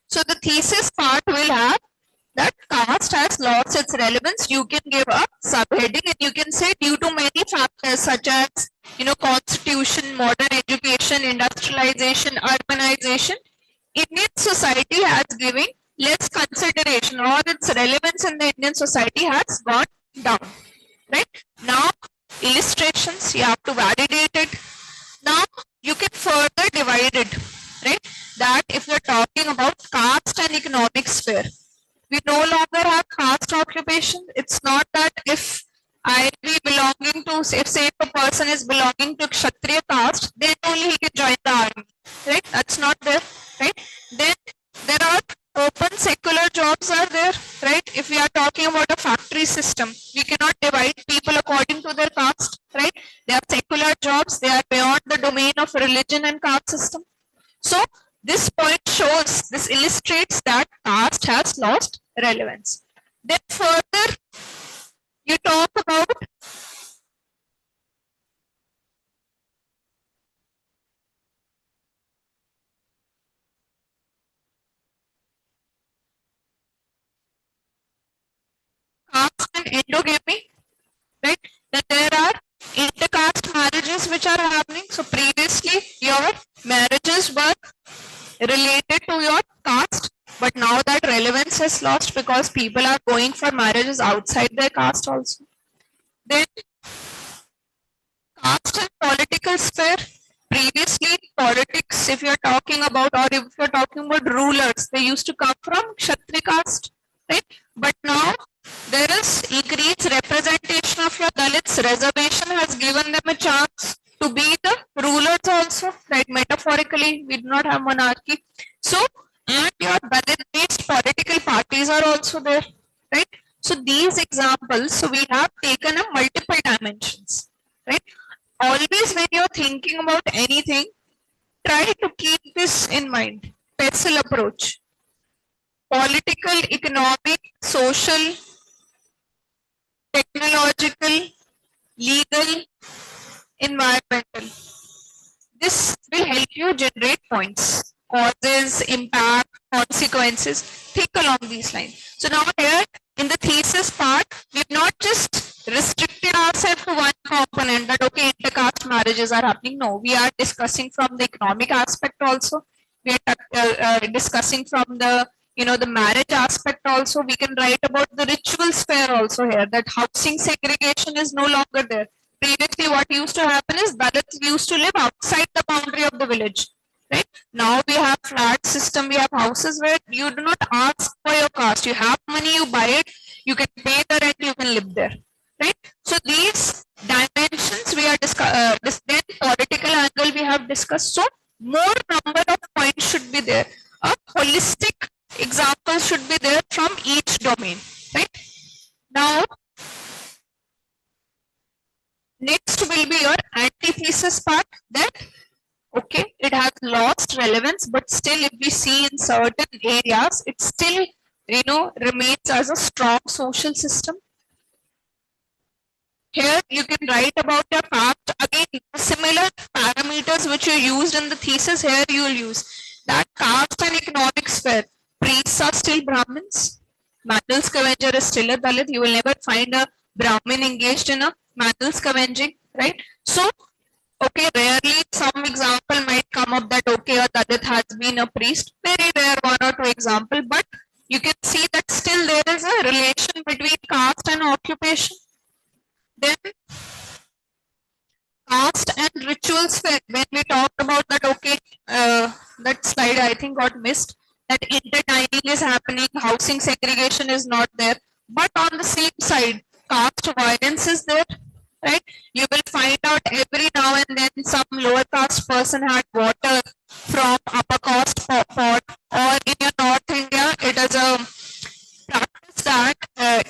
So the thesis part will have that caste has lost its relevance. You can give a subheading and you can say due to many factors such as constitution, modern education, industrialization, urbanization, Indian society has given less consideration, or its relevance in the Indian society has gone down. Right? Now illustrations, you have to validate it. Now you can further divide it, right? That if you're talking about caste and economic sphere, we no longer have caste occupation. It's not that if I be belonging to, if say if a person is belonging to Kshatriya caste, then only he can join the army, right? That's not there, right? Then there are open secular jobs are there, right? If we are talking about a factory system, we cannot divide people according to their caste, right? They are secular jobs, they are beyond the domain of religion and caste system. So this point shows, this illustrates that caste has lost relevance. Then further, you talk about and endogamy, right? That there are intercaste marriages which are happening. So previously your marriages were related to your caste, but now that relevance is lost because people are going for marriages outside their caste also. Then caste and political sphere. Previously, politics, if you're talking about, or if you're talking about rulers, they used to come from Kshatriya caste, right? But now there is increased representation of your Dalits. Reservation has given them a chance to be the rulers also, right? Metaphorically, we do not have monarchy. So, and your Dalit-based political parties are also there, right? So these examples, so we have taken a multiple dimensions, right? Always when you're thinking about anything, try to keep this in mind. PESTLE approach. Political, economic, social, technological, legal, environmental. This will help you generate points, causes, impact, consequences. Think along these lines. So now here in the thesis part, we've not just restricted ourselves to one component that okay, intercaste marriages are happening. No, we are discussing from the economic aspect also. We are discussing from the the marriage aspect also. We can write about the ritual sphere also here, that housing segregation is no longer there. Previously, what used to happen is Dalits used to live outside the boundary of the village, right? Now we have flat system, we have houses where you do not ask for your caste. You have money, you buy it, you can pay the rent, you can live there, right? So these dimensions we are then political angle we have discussed. So more number of points should be there. A holistic example should be there from each domain, right? Now, next will be your antithesis part, that okay, it has lost relevance, but still if we see in certain areas, it still remains as a strong social system. Here you can write about your caste. Again, similar parameters which you used in the thesis, here you will use that caste and economic sphere. Priests are still Brahmins. Manual scavenger is still a Dalit. You will never find a Brahmin engaged in a manual scavenging, right? So, okay, rarely some example might come up that okay, a Dalit has been a priest. Very rare, one or two example, but you can see that still there is a relation between caste and occupation. Then caste and ritual sphere. When we talked about that, okay, that slide I think got missed. That intertining is happening, housing segregation is not there. But on the same side, caste violence is there, right? You will find out every now and then some lower caste person had water from upper caste pot, or in your North India, it is a practice that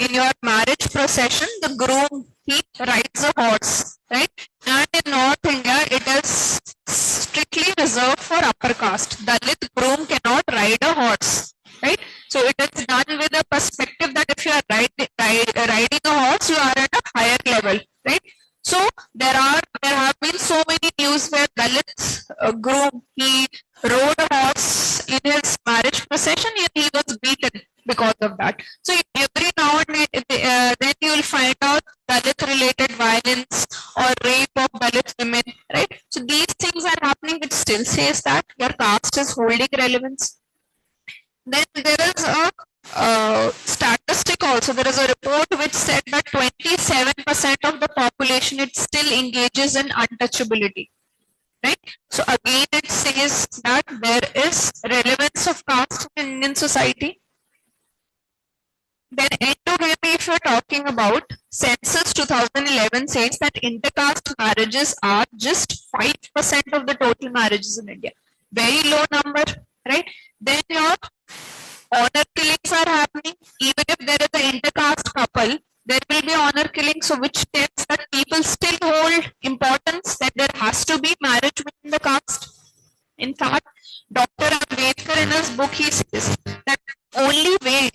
in your marriage procession, the groom, he rides a horse, right? And in North India, it is strictly reserved for upper caste. Dalit groom cannot ride a horse, right? So it is done with a perspective that if you are riding a horse, you are at a higher level, right? So there have been so many news where Dalit groom, he rode a horse in his marriage procession and he was beaten because of that. So every now and then you will find out Dalit related violence or rape of Dalit women, right? So these things are happening, which still says that your caste is holding relevance. Then there is a statistic also. There is a report which said that 27% of the population, it still engages in untouchability, right? So again, it says that there is relevance of caste in Indian society. Then endogamy, if you're talking about, census 2011 says that intercaste marriages are just 5% of the total marriages in India. Very low number, right? Then your honor killings are happening. Even if there is an intercaste couple, there will be honor killing. So which tells that people still hold importance, that there has to be marriage within the caste. In fact, Dr. Ambedkar in his book, he says that only way,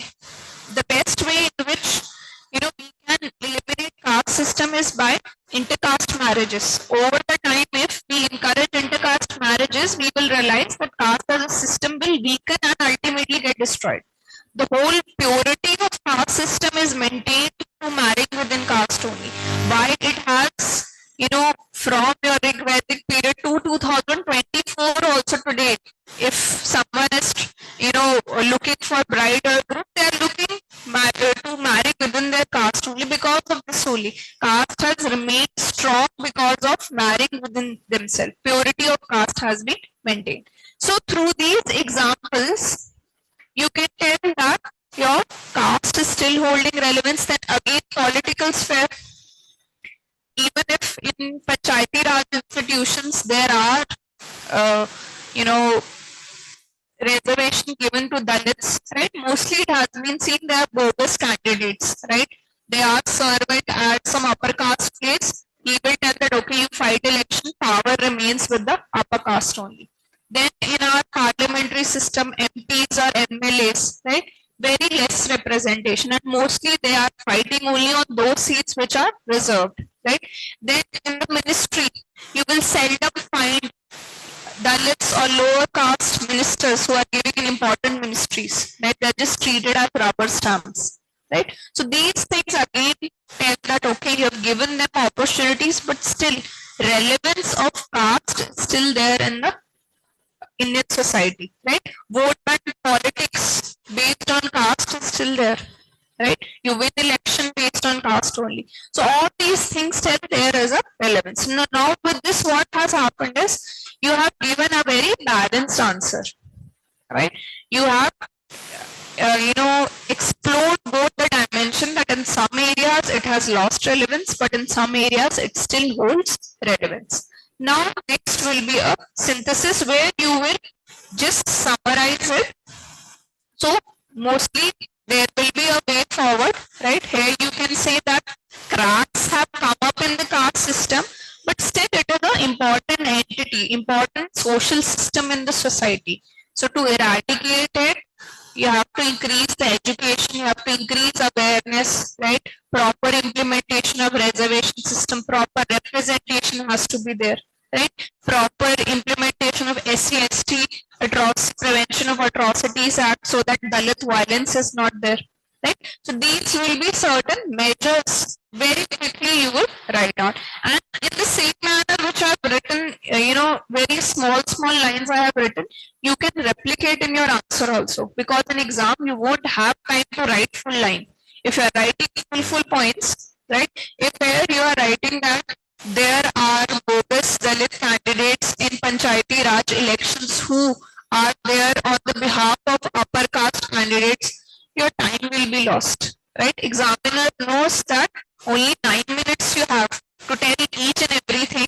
the best way in which we can eliminate caste system is by intercaste marriages. Over the time, if we encourage intercaste marriages, we will realize that caste as a system will weaken and ultimately get destroyed. The whole purity of caste system is maintained to marrying within caste only. Why it has, from your Rigvedic period to 2024 also today, if someone is, looking for bride or groom, they are looking to marry within their caste only because of this only. Caste has remained strong because of marrying within themselves. Purity of caste has been maintained. So through these examples, you can tell that your caste is still holding relevance. Then again, political sphere, even if in Panchayati Raj institutions there are, reservation given to Dalits, right? Mostly it has been seen they are bogus candidates, right? They are servant at some upper caste place. He will tell that, okay, you fight election, power remains with the upper caste only. Then in our parliamentary system, MPs or MLAs, right? Very less representation, and mostly they are fighting only on those seats which are reserved, right? Then in the ministry, you will seldom find Dalits or lower caste ministers who are giving in important ministries, right? They're just treated as rubber stamps, right? So these things again tell that, okay, you have given them opportunities, but still relevance of caste is still there in the Indian society, right? Vote bank politics based on caste is still there, right? You win election based on caste only. So all these things tell there is a relevance. Now with this, what has happened is you have given a very balanced answer, right? You have explored both the dimension that in some areas it has lost relevance, but in some areas it still holds relevance. Now next will be a synthesis where you will just summarize it. So mostly there will be a way forward, right? Here you can say that cracks have come up in the caste system, but still it is an important entity, important social system in the society. So to eradicate it, you have to increase the education, you have to increase awareness, right? Proper implementation of reservation system, proper representation has to be there, right? Proper implementation of SC/ST Prevention of Atrocities Act, so that Dalit violence is not there, right? So these will be certain measures very quickly you will write down, and in the same manner which I have written, very small lines I have written, you can replicate in your answer also, because in exam you won't have time to write full line. If you are writing full points, right? If here you are writing that there are bogus Dalit candidates in Panchayati Raj elections who are there on the behalf of upper caste candidates, your time will be lost, right? Examiner knows that only 9 minutes you have to tell each and everything,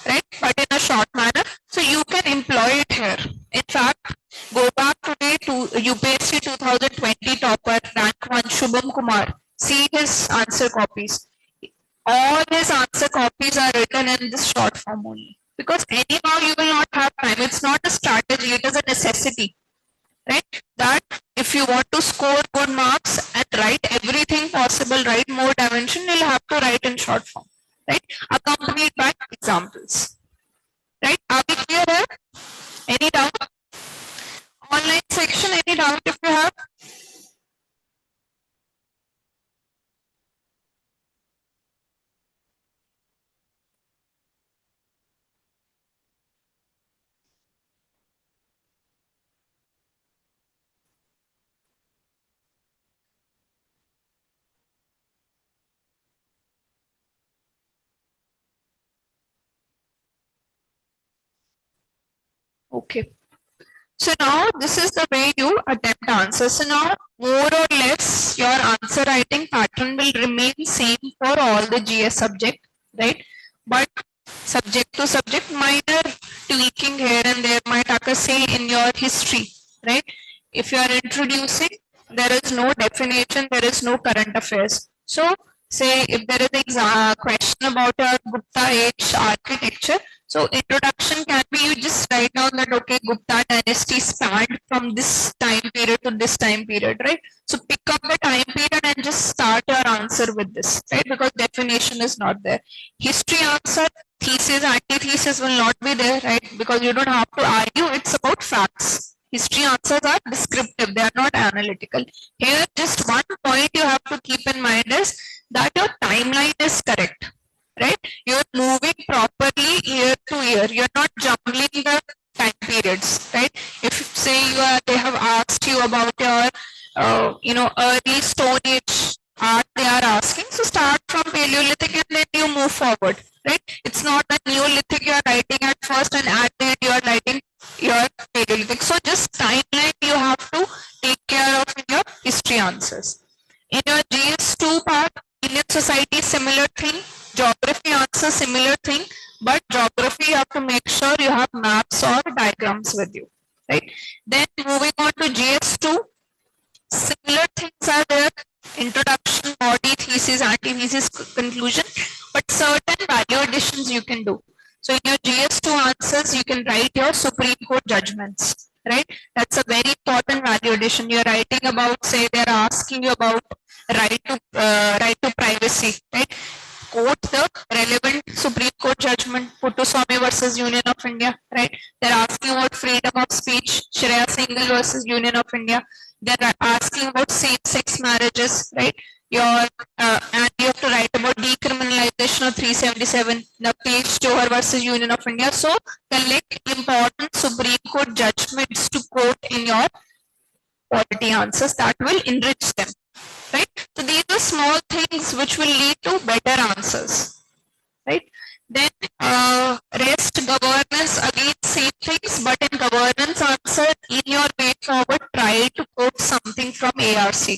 right? But in a short manner, so you can employ it here. In fact, go back today to UPSC 2020 topper, rank 1, Shubham Kumar. See his answer copies. All his answer copies are written in this short form only. Because anyhow you will not have time. It's not a strategy, it is a necessity, right? That if you want to score good marks and write everything possible, write more dimension, you'll have to write in short form, right? Accompanied by examples, right? Are we clear here? Any doubt? Online section, any doubt if you have? Okay. So now this is the way you attempt answers. So now more or less your answer writing pattern will remain same for all the GS subject, right? But subject to subject, minor tweaking here and there might occur, say in your history, right? If you are introducing, there is no definition, there is no current affairs. So say if there is a question about your Gupta age architecture, so introduction can be, you just write down that, okay, Gupta dynasty spanned from this time period to this time period, right? So pick up the time period and just start your answer with this, right? Because definition is not there. History answer, thesis, antithesis will not be there, right? Because you don't have to argue, it's about facts. History answers are descriptive, they are not analytical. Here, just one point you have to keep in mind is that your timeline is correct, right? You're moving properly year to year. You're not jumbling the time periods, right? If say they have asked you about your, early Stone Age art, they are asking, so start from Paleolithic and then you move forward, right? It's not a Neolithic you are writing at first and at the end you are writing your Paleolithic. So just timeline you have to take care of in your history answers. In your GS2 part, Indian society, similar thing. Geography answer, similar thing. But geography, you have to make sure you have maps or diagrams with you, right? Then moving on to GS2, similar things are there. Introduction, body, thesis, antithesis, conclusion. But certain value additions you can do. So in your GS2 answers, you can write your Supreme Court judgments, right? That's a very important value addition. You're writing about, say, they're asking you about right to privacy, right? Quote the relevant Supreme Court judgment, Puttaswamy versus Union of India, right? They're asking about freedom of speech, Shreya Singhal versus Union of India. They're asking about same-sex marriages, right? And you have to write about decriminalization of 377, the Page Johar versus Union of India. So collect important Supreme Court judgments to quote in your quality answers that will enrich them, right? So these are small things which will lead to better answers, right? Then rest, governance, again same things, but in governance answer, in your way forward, try to quote something from ARC,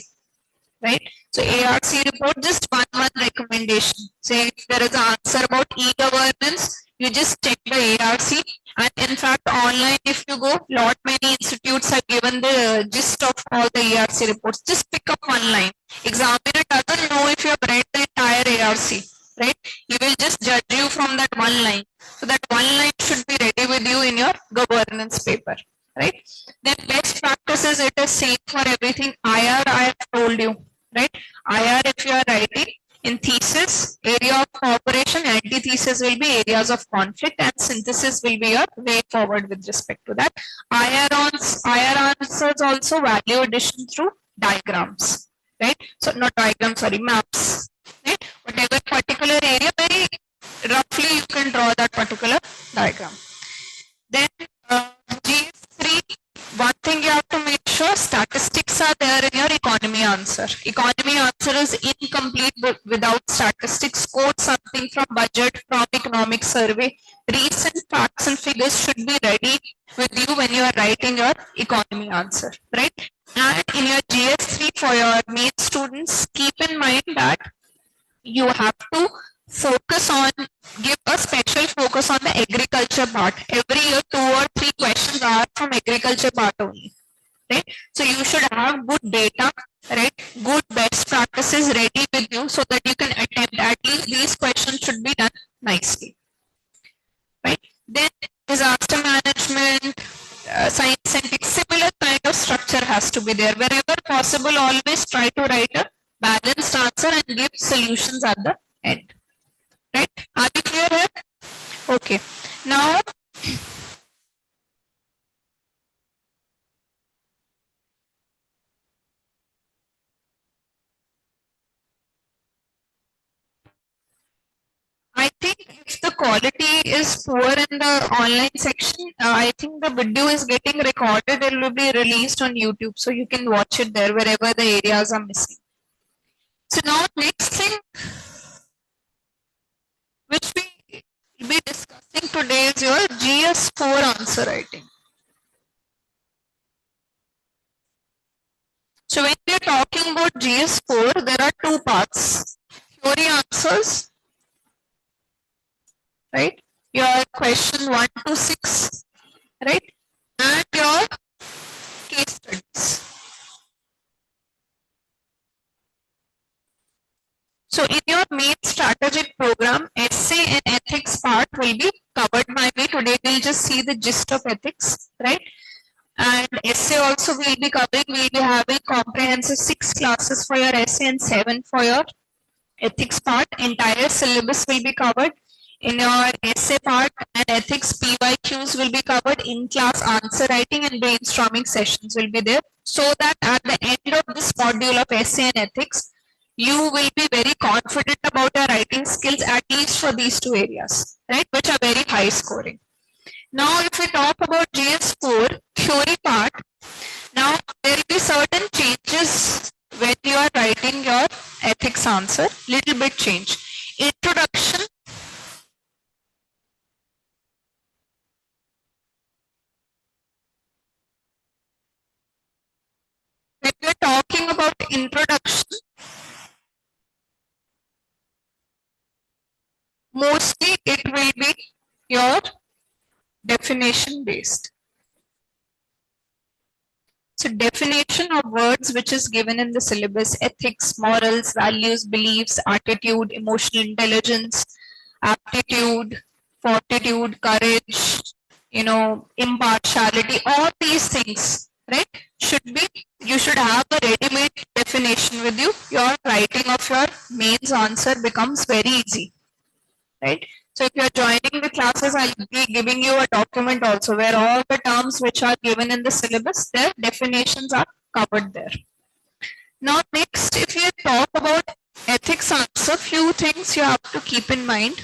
right? So ARC report, just one recommendation. Say if there is an answer about e-governance, you just check the ARC, and in fact online if you go, lot many institutes have given the gist of all the ARC reports. Just pick up one line. Examiner doesn't know if you have read the entire ARC, right? He will just judge you from that one line. So that one line should be ready with you in your governance paper, right? Then best practices, it is same for everything. IR I have told you, right? IR if you are writing in thesis, area of cooperation, antithesis will be areas of conflict, and synthesis will be your way forward with respect to that. IR answers also value addition through diagrams, right? So not diagrams, sorry, maps, right? Whatever particular area, very roughly you can draw that particular diagram. Then GS3, one thing you have to make sure, statistics are there in your economy answer. Economy answer is incomplete without statistics. Quote something from budget, from economic survey. Recent facts and figures should be ready with you when you are writing your economy answer, right? And in your GS3 for your main students, keep in mind that you have to focus on, give a special focus on the agriculture part. Every year 2 or 3 questions are from agriculture part only, right? So you should have good data, right? Good best practices ready with you so that you can attempt, at least these questions should be done nicely, right? Then disaster management, science and tech, similar kind of structure has to be there. Wherever possible, always try to write a balanced answer and give solutions at the end. Right? Are you clear here? Okay. Now, I think if the quality is poor in the online section, I think the video is getting recorded. It will be released on YouTube, so you can watch it there wherever the areas are missing. So now next thing which we will be discussing today is your GS4 answer writing. So when we are talking about GS4, there are 2 parts. Theory answers, right? Your question 1 to 6, right? And your case studies. So in your main strategic program, essay and ethics part will be covered by me. Today we'll just see the gist of ethics, right? And essay also we'll be covering. We'll be having comprehensive 6 classes for your essay and 7 for your ethics part. Entire syllabus will be covered. In your essay part and ethics, PYQs will be covered. In class answer writing and brainstorming sessions will be there. So that at the end of this module of essay and ethics, you will be very confident about your writing skills, at least for these two areas, right, which are very high scoring. Now, if we talk about GS4 theory part, now there will be certain changes when you are writing your ethics answer, little bit change. Introduction, when we are talking about introduction, mostly it will be your definition based. So definition of words which is given in the syllabus: ethics, morals, values, beliefs, attitude, emotional intelligence, aptitude, fortitude, courage, impartiality, all these things, right, should be, you should have a ready-made definition with you. Your writing of your mains answer becomes very easy, right? So if you are joining the classes, I'll be giving you a document also where all the terms which are given in the syllabus, their definitions are covered there. Now next, if you talk about ethics answer, few things you have to keep in mind.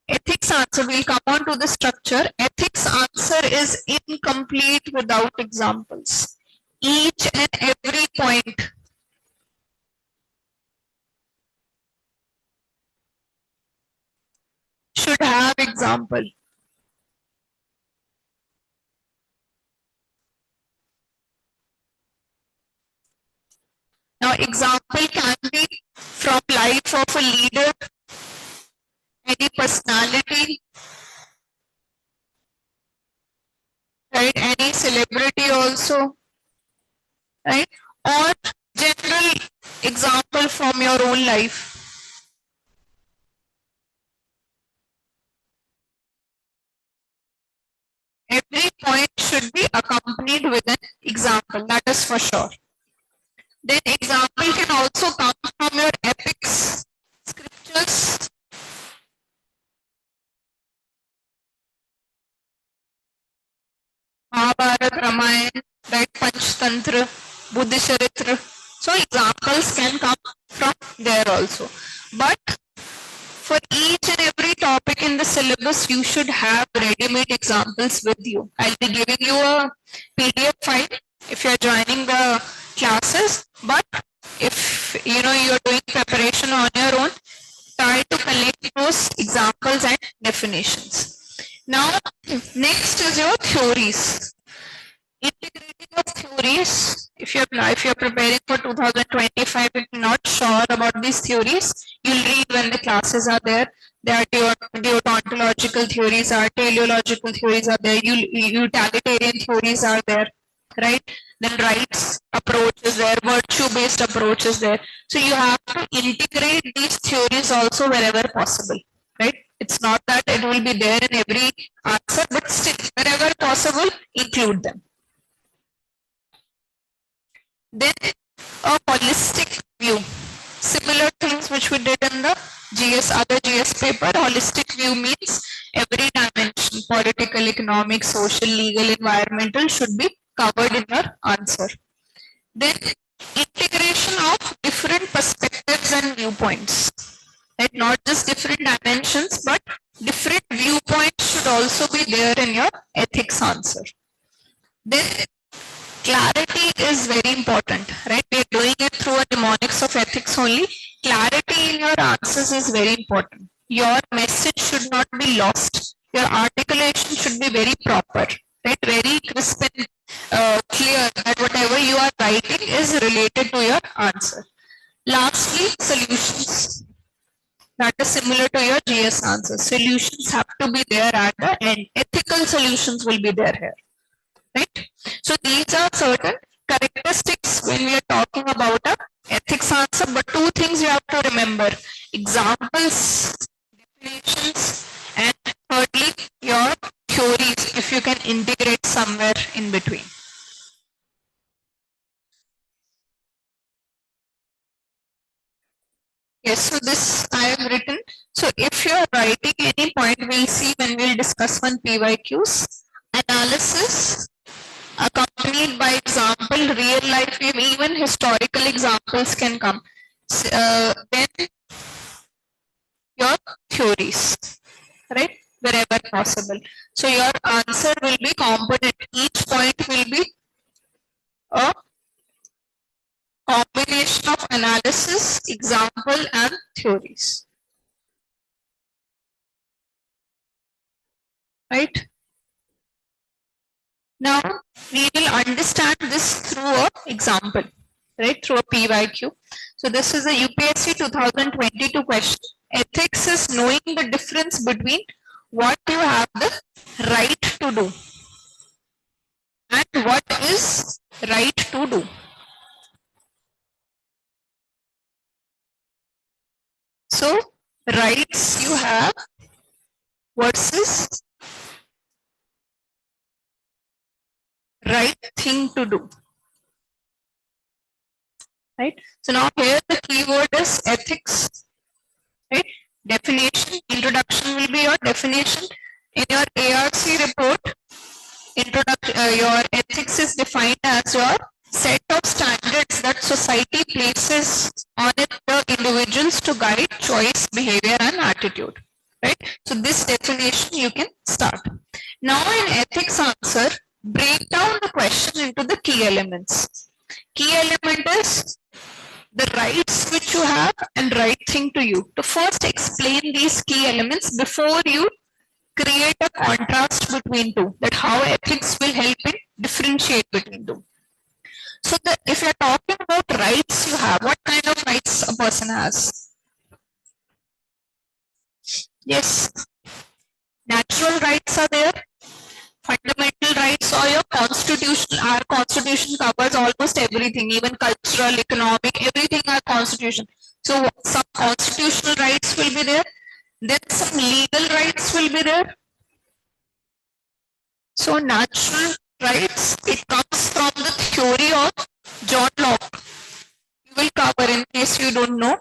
Ethics answer, will come on to the structure. Ethics answer is incomplete without examples. Each and every point should have example. Now example can be from life of a leader, any personality, right, any celebrity also, right, or general example from your own life. Every point should be accompanied with an example, that is for sure. Then example can also come from your epics, scriptures, Mahabharata, Ramayana, right, Panchtantra, Buddhicharitra. So examples can come from there also. But for each and every topic in the syllabus, you should have ready-made examples with you. I'll be giving you a PDF file if you're joining the classes, but if you're doing preparation on your own, try to collect those examples and definitions. Now, next is your theories. Integrating of theories. If you're preparing for 2025, if you're not sure about these theories, you'll read when the classes are there. There are deontological theories, are teleological theories are there, utilitarian theories are there, right? Then rights approach is there, virtue-based approach is there. So you have to integrate these theories also wherever possible, right? It's not that it will be there in every answer, but still, wherever possible, include them. Then a holistic view. Similar things which we did in the other GS paper. Holistic view means every dimension, political, economic, social, legal, environmental, should be covered in your answer. Then integration of different perspectives and viewpoints. Right? Not just different dimensions, but different viewpoints should also be there in your ethics answer. Then clarity is very important, right? We are doing it through a mnemonics of ethics only. Clarity in your answers is very important. Your message should not be lost. Your articulation should be very proper, right? Very crisp and clear that whatever you are writing is related to your answer. Lastly, solutions. That is similar to your GS answer. Solutions have to be there at the end. Ethical solutions will be there here. Right? So these are certain characteristics when we are talking about a ethics answer, but two things you have to remember: examples, definitions, and thirdly, your theories, if you can integrate somewhere in between. Yes, so this I have written. So if you are writing any point, we'll see when we'll discuss on PYQs, analysis, accompanying accompanied by example, real life, even historical examples can come. Then your theories, right? Wherever possible. So your answer will be component. Each point will be a combination of analysis, example, and theories. Right? Now we will understand this through an example, right? Through a PYQ. So this is a UPSC 2022 question. Ethics is knowing the difference between what you have the right to do and what is right to do. So rights you have versus right thing to do. Right? So now here the keyword is ethics. Right? Definition, introduction will be your definition. In your ARC report, your ethics is defined as your set of standards that society places on the individuals to guide choice, behavior, and attitude. Right? So this definition you can start. Now in ethics answer, break down the question into the key elements. Key element is the rights which you have and right thing to you. To first explain these key elements before you create a contrast between two, that how ethics will help in differentiate between two. So if you're talking about rights you have, what kind of rights a person has? Yes, natural rights are there, fundamental rights or your constitution. Our constitution covers almost everything, even cultural, economic, everything our constitution. So some constitutional rights will be there, then some legal rights will be there. So natural rights, it comes from the theory of John Locke. You will cover in case you don't know.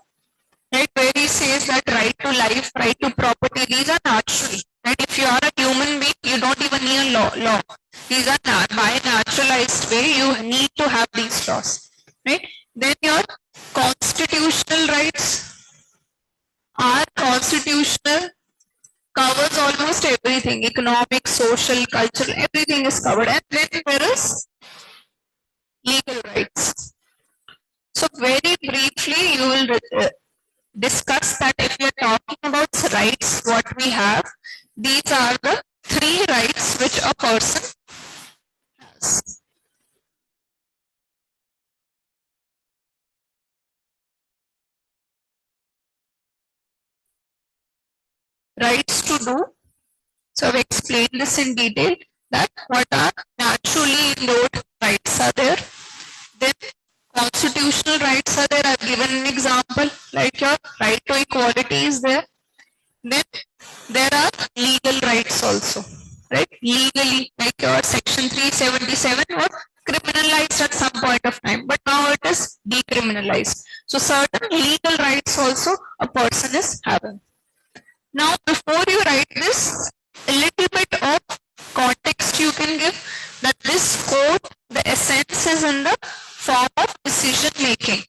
Right, where he says that right to life, right to property, these are natural. Right? If you are a human being, you don't even need a law. These are by naturalized way, you need to have these laws. Right? Then your constitutional rights are constitutional, covers almost everything, economic, social, cultural, everything is covered. And then there is legal rights. So very briefly, you will discuss that if we are talking about rights, what we have, these are the three rights which a person has. Rights to do. So I've explained this in detail, that what are naturally endowed rights are there. Then constitutional rights are there. I've given an example, like your right to equality is there. Then there are legal rights also, right? Legally, like your section 377 was criminalized at some point of time, but now it is decriminalized. So certain legal rights also a person is having. Now before you write this, a little bit of context you can give, that this code, the essence is in the form of decision making.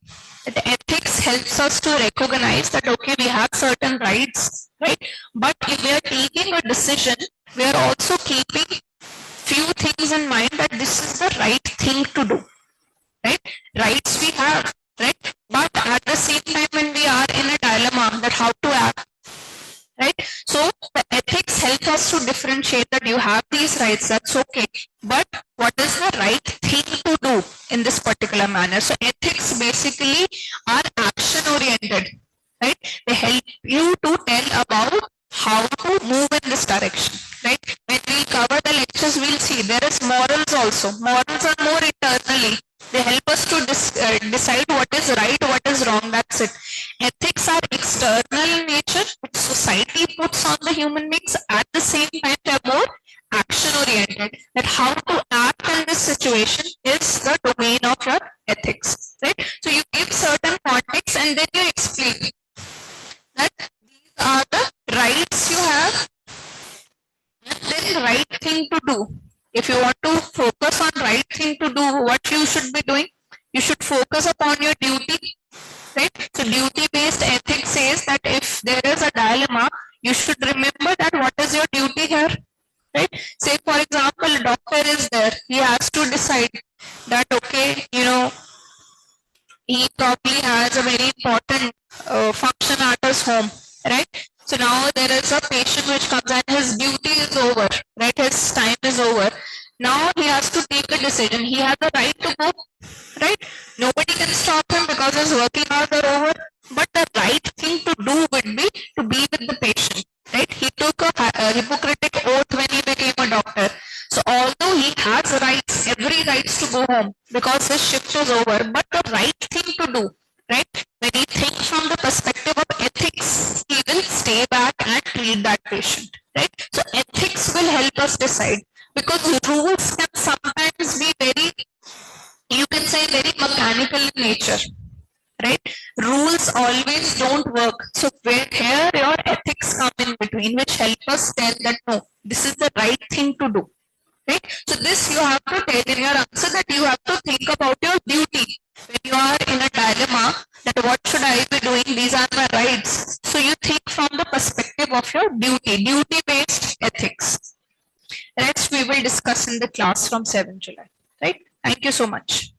The ethics helps us to recognize that okay, we have certain rights, right? But if we are taking a decision, we are also keeping few things in mind, that this is the right thing to do, right? Rights we have, right? But at the same time, when we are in a dilemma that how to act, right? So the ethics help us to differentiate that you have these rights, that's okay, but what is the right thing to do in this particular manner? So ethics basically are action oriented, right? They help you to tell about how to move in this direction, right? When we cover the lectures, we'll see there is morals also. Morals are more internally. They help us to decide what is right, what is wrong, that's it. Ethics are external in nature, which society puts on the human beings. At the same time, they are more action oriented, that how to act in this situation is the domain of your ethics, right? So you give certain context and then you explain that these are the rights you have and then right thing to do. If you want to focus on right right thing to do, what you should be doing? You should focus upon your duty, right? So duty-based ethics says that if there is a dilemma, you should remember that what is your duty here, right? Say for example, a doctor is there, he has to decide that, okay, he probably has a very important function at his home, right? So now there is a patient which comes and his duty is over, right? His time is over. Now he has to take a decision. He has the right to go, right? Nobody can stop him because his working hours are over. But the right thing to do would be to be with the patient, right? He took a Hippocratic oath when he became a doctor. So although he has rights, every rights to go home because his shift is over, but the right thing to do, right? When he thinks from the perspective of ethics, he will stay back and treat that patient, right? So ethics will help us decide, because rules can sometimes be very, you can say, very mechanical in nature, right? Rules always don't work. So where here your ethics come in between, which help us tell that no, this is the right thing to do. Right? So this you have to tell in your answer, that you have to think about your duty. When you are in a dilemma that what should I be doing, these are my rights. So you think from the perspective of your duty, duty-based ethics. Rest we will discuss in the class from 7 July. Right? Thank you so much.